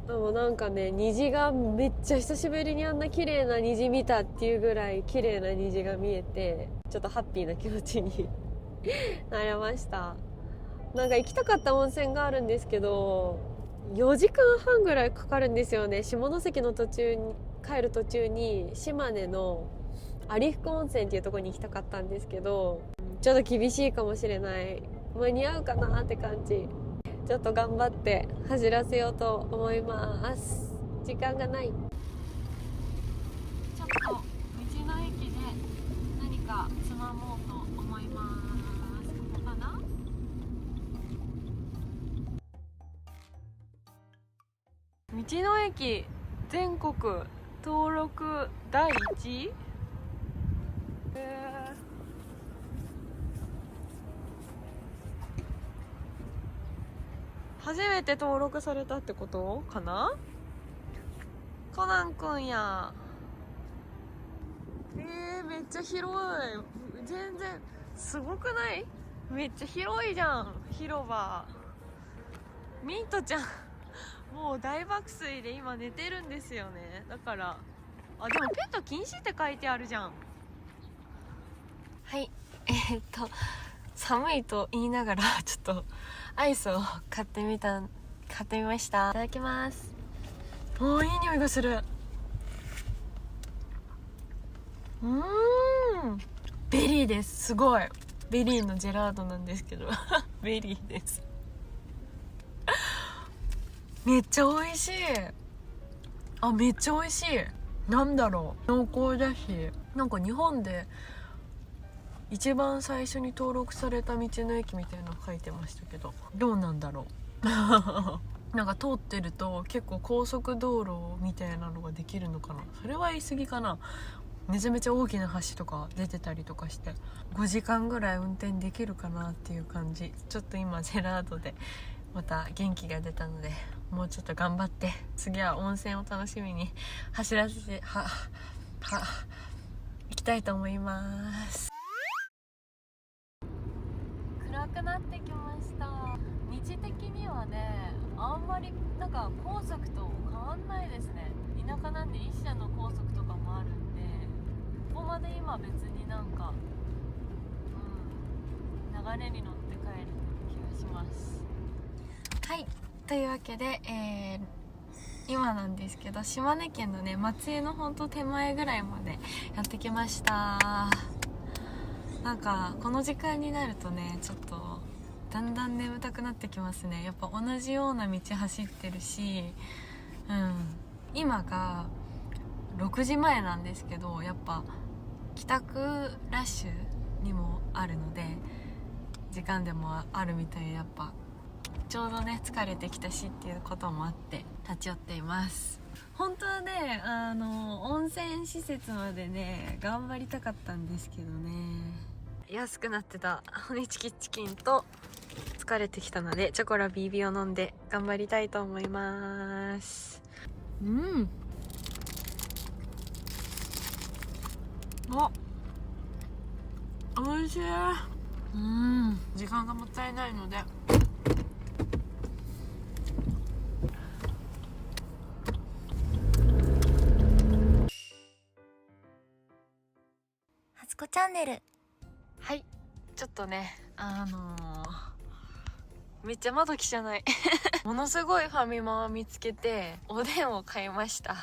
でもなんかね虹がめっちゃ久しぶりにあんな綺麗な虹見たっていうぐらい綺麗な虹が見えて、ちょっとハッピーな気持ちになりました。なんか行きたかった温泉があるんですけど4時間半ぐらいかかるんですよね。下関の途中に帰る途中に島根の有福温泉っていうところに行きたかったんですけど、ちょっと厳しいかもしれない。間に合うかなって感じ。ちょっと頑張って走らせようと思います。時間がない。ちょっと道の駅で何かつまもうと思います。ここかな。道の駅全国登録第1位。初めて登録されたってことかな。コナンくんや。めっちゃ広い。全然すごくない？めっちゃ広いじゃん広場。ミントちゃんもう大爆睡で今寝てるんですよね。だからでもペット禁止って書いてあるじゃん。はい、寒いと言いながらちょっとアイスを買ってみました。いただきます。おー、いい匂いがする。ベリーです。すごいベリーのジェラートなんですけどベリーです。めっちゃ美味しい。めっちゃ美味しい。なんだろう、濃厚だし、なんか日本で一番最初に登録された道の駅みたいなの書いてましたけど、どうなんだろうなんか通ってると結構高速道路みたいなのができるのかな。それは言い過ぎかな。めちゃめちゃ大きな橋とか出てたりとかして5時間ぐらい運転できるかなっていう感じ。ちょっと今ジェラートでまた元気が出たので、もうちょっと頑張って次は温泉を楽しみに走らせて行きたいと思います。暗くなってきました。道的にはねあんまりなんか高速と変わんないですね。田舎なんで一社の高速とかもあるんで、ここまで今別になんか流れに乗って帰る気がします。はい、というわけで、今なんですけど島根県のね松江のほんと手前ぐらいまでやってきました。なんかこの時間になるとねちょっとだんだん眠たくなってきますね。やっぱ同じような道走ってるし、今が6時前なんですけど、やっぱ帰宅ラッシュにもあるので時間でもあるみたいで、やっぱちょうどね疲れてきたしっていうこともあって立ち寄っています。本当はね温泉施設までね頑張りたかったんですけどね、安くなってた骨チキチキンと疲れてきたのでチョコラ BB を飲んで頑張りたいと思います。おいしい。時間がもったいないので初子チャンネル。はい、ちょっとねめっちゃ窓汚いものすごいファミマを見つけておでんを買いました。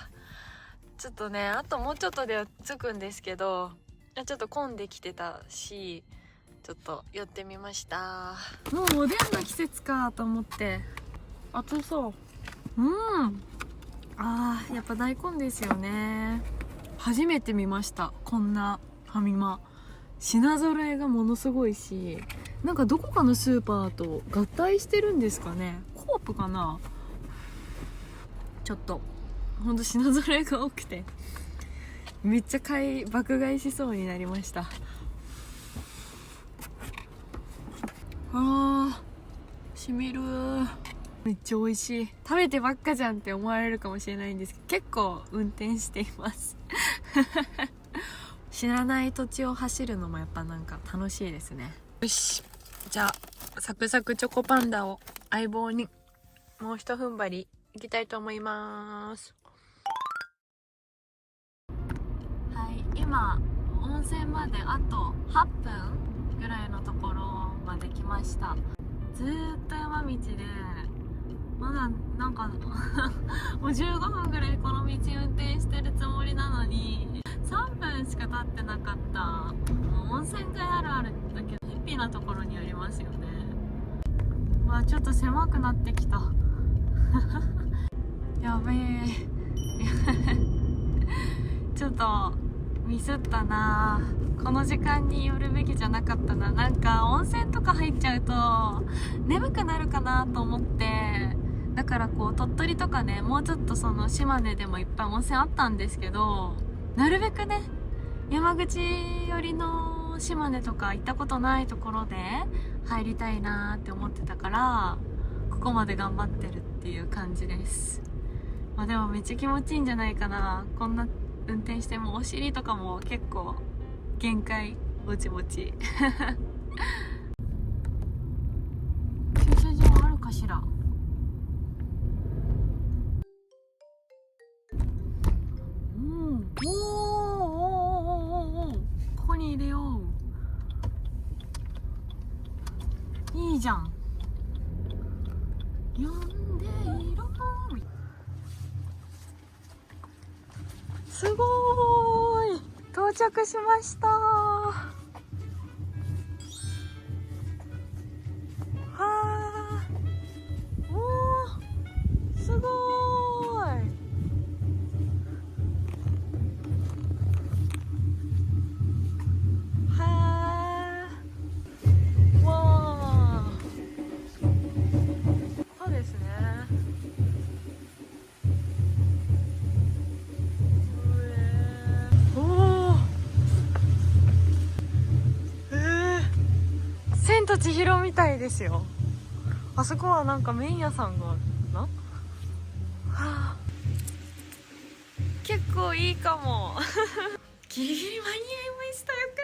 ちょっとねあともうちょっとで着くんですけどちょっと混んできてたしちょっと寄ってみました。もうおでんの季節かと思って暑そう。やっぱ大根ですよね。初めて見ましたこんなファミマ。品揃えがものすごいし、なんかどこかのスーパーと合体してるんですかね。コープかな。ちょっとほんと品揃えが多くてめっちゃ爆買いしそうになりました。しみる。めっちゃ美味しい。食べてばっかじゃんって思われるかもしれないんですけど、結構運転しています知らない土地を走るのもやっぱなんか楽しいですね。よし、じゃあサクサクチョコパンダを相棒にもう一踏ん張りいきたいと思います。はい、今温泉まであと8分ぐらいのところまで来ました。ずーっと山道でまだなんかもう15分ぐらいこの道運転してるつもりなのに3分しか経ってなかった。もう温泉街あるあるだけどヒッピーなところにありますよね。まあちょっと狭くなってきたやべえちょっとミスったな。この時間に寄るべきじゃなかったな。なんか温泉とか入っちゃうと眠くなるかなと思って、だからこう鳥取とかね、もうちょっとその島根でもいっぱい温泉あったんですけど、なるべくね山口寄りの島根とか行ったことないところで入りたいなって思ってたから、ここまで頑張ってるっていう感じです。まあでもめっちゃ気持ちいいんじゃないかな。こんな運転してもお尻とかも結構限界ぼちぼち駐車場あるかしら。ここに入れよう。いいじゃん。呼んでいろ。すごーい、到着しました。すごーい。そうですね。千と千尋みたいですよ。あそこはなんか麺屋さんがあるな。結構いいかもギリギリ間に合いました。よかっ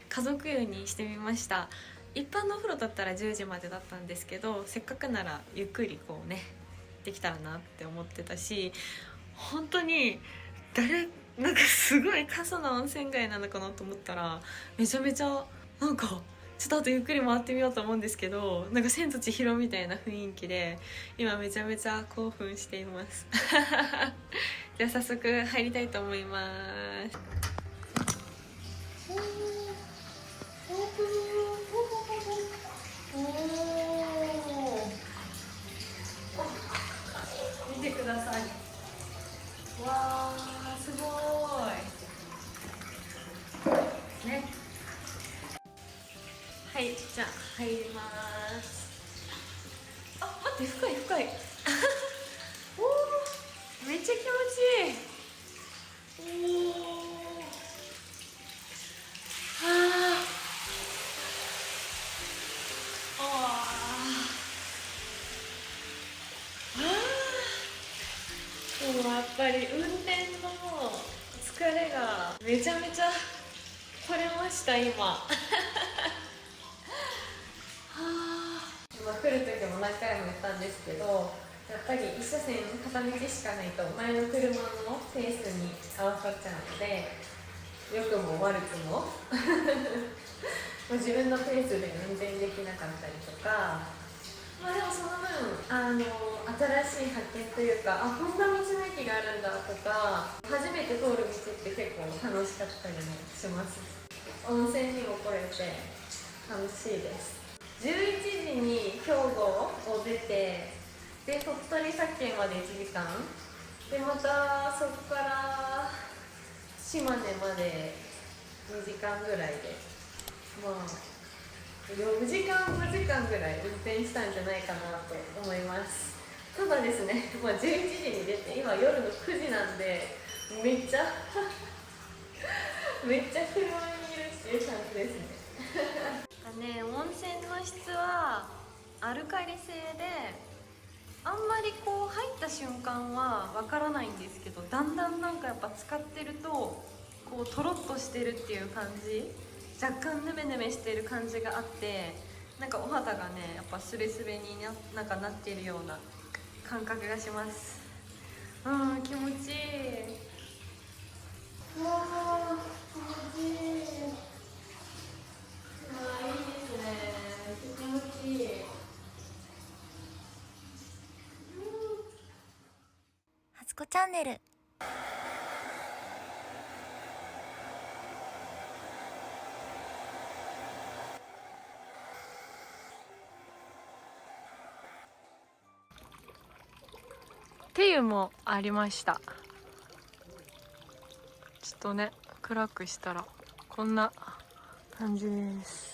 た。家族湯にしてみました。一般のお風呂だったら10時までだったんですけど、せっかくならゆっくりこうねできたらなって思ってたし、本当になんかすごい過疎な温泉街なのかなと思ったら、めちゃめちゃなんかちょっとあとゆっくり回ってみようと思うんですけど、なんか千と千尋みたいな雰囲気で今めちゃめちゃ興奮していますじゃあ早速入りたいと思います。見てください。わー、すごーいね。はい、じゃあ入ります。あ、待って、深い深いおー、めっちゃ気持ちいい。おー、でもやっぱり運転の疲れがめちゃめちゃ取れました今今来る時も何回も言ったんですけど、やっぱり一車線片道しかないと前の車のペースに合わさっちゃうので、良くも悪くも自分のペースで運転できなかったりとか、まあでもその分新しい発見というか、こんな道の駅があるんだとか、初めて通る道って結構楽しかったりもします。温泉にも来れて楽しいです。11時に兵庫を出て、で鳥取砂丘まで1時間で、またそこから島根まで2時間ぐらいで、まあ4時間5時間ぐらい運転したんじゃないかなと思います。ただですね、11時に出て今夜の9時なんでめっちゃ車にいるっていう感じですね。温泉の質はアルカリ性であんまりこう入った瞬間はわからないんですけど、だんだんなんかやっぱ使ってるとこうとろっとしてるっていう感じ、若干ヌメヌメしてる感じがあって、なんかお肌がねやっぱスベスベになっているような感覚がします。気持ちいい。気持ちいい。いいですね。気持ちいい。はつこチャンネル。っていうもありました。ちょっとね暗くしたらこんな感じです。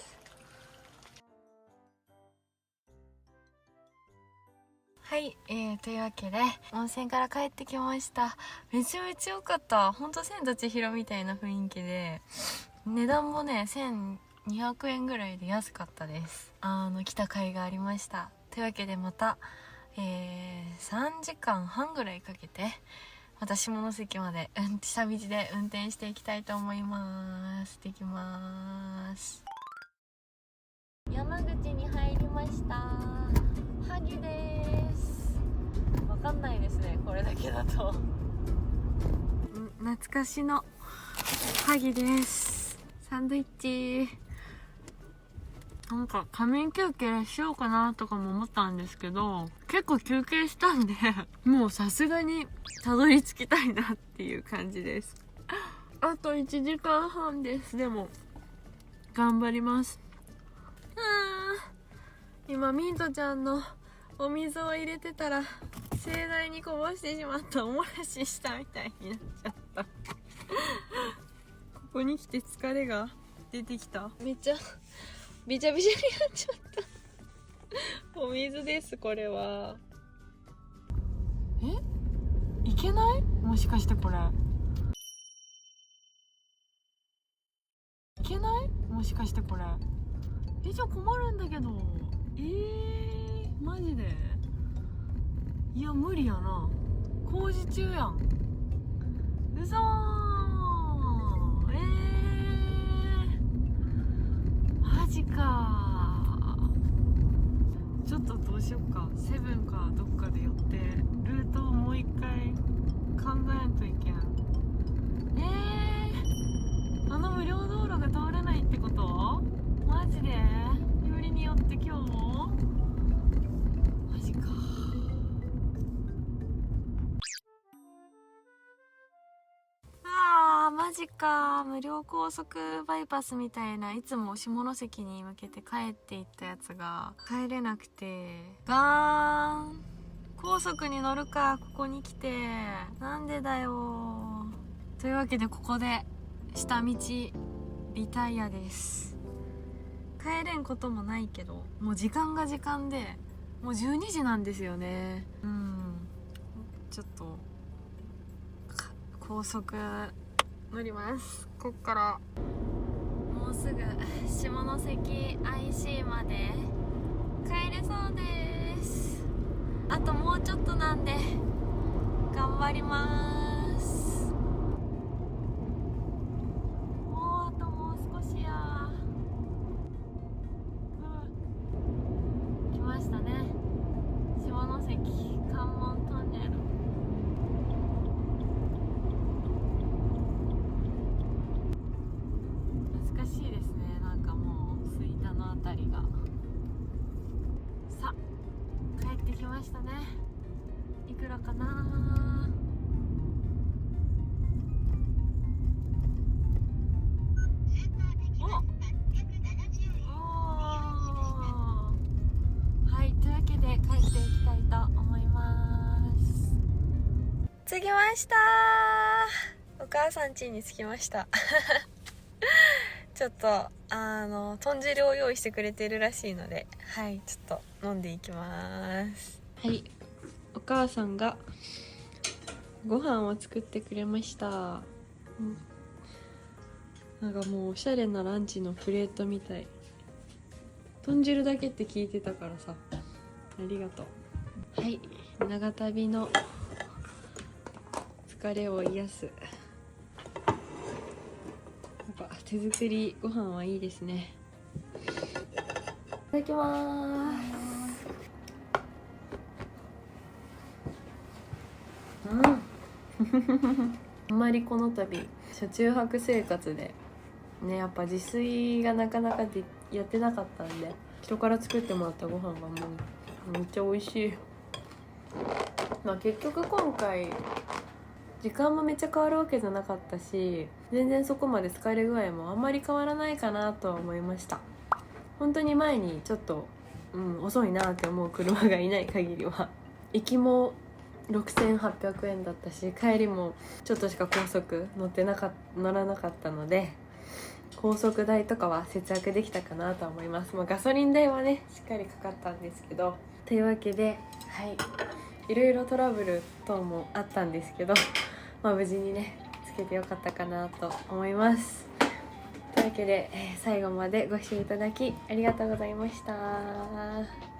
はい、というわけで温泉から帰ってきました。めちゃめちゃ良かった。ほんと千と千尋みたいな雰囲気で、値段もね1200円ぐらいで安かったです。来た甲斐がありました。というわけでまた3時間半ぐらいかけてまた下関まで下道で運転していきたいと思います。行ってきます。山口に入りました。萩です。わかんないですね、これだけだと。懐かしの萩です。サンドイッチ。なんか仮眠休憩しようかなとかも思ったんですけど、結構休憩したんでもうさすがにたどり着きたいなっていう感じです。あと1時間半です。でも頑張ります。今ミントちゃんのお水を入れてたら盛大にこぼしてしまった。おもらししたみたいになっちゃったここに来て疲れが出てきた。めっちゃびちゃびちゃになっちゃったお水です、これは。いけない？もしかしてこれいけない？もしかしてこれじゃあ困るんだけど。マジで？いや無理やな、工事中やん。うそー。マジか。ちょっとどうしよっか、セブンかどっかで寄ってルートをもう一回考えんといけん。無料道路が通れないってこと？マジで？よりによって今日も？マジか。マジか。無料高速バイパスみたいないつも下関に向けて帰っていったやつが帰れなくて、ガーン。高速に乗るか、ここに来て。なんでだよ。というわけでここで下道リタイアです。帰れんこともないけど、もう時間が時間でもう12時なんですよね。ちょっと高速乗ります。こっからもうすぐ下関 IC まで帰れそうです。あともうちょっとなんで頑張ります。いくらかな。はい、というわけで帰っていきたいと思います。着きました。お母さん家に着きましたちちょっと豚汁を用意してくれてるらしいので、はい、ちょっと飲んでいきます。はい、お母さんがご飯を作ってくれました。なんかもうおしゃれなランチのプレートみたい。豚汁だけって聞いてたからさ、ありがとう。はい、長旅の疲れを癒す、やっぱ手作りご飯はいいですね。いただきます。あんまりこの度車中泊生活でね、やっぱ自炊がなかなかでやってなかったんで、人から作ってもらったご飯がもうめっちゃ美味しい。まあ結局今回時間もめっちゃ変わるわけじゃなかったし、全然そこまで疲れ具合もあんまり変わらないかなとは思いました。本当に前にちょっと、遅いなって思う車がいない限りは、行きも6800円だったし、帰りもちょっとしか高速乗らなかったので、高速代とかは節約できたかなとは思います。ガソリン代はねしっかりかかったんですけど、というわけで、はい、いろいろトラブル等もあったんですけど、無事にねつけてよかったかなと思います。というわけで、最後までご視聴いただきありがとうございました。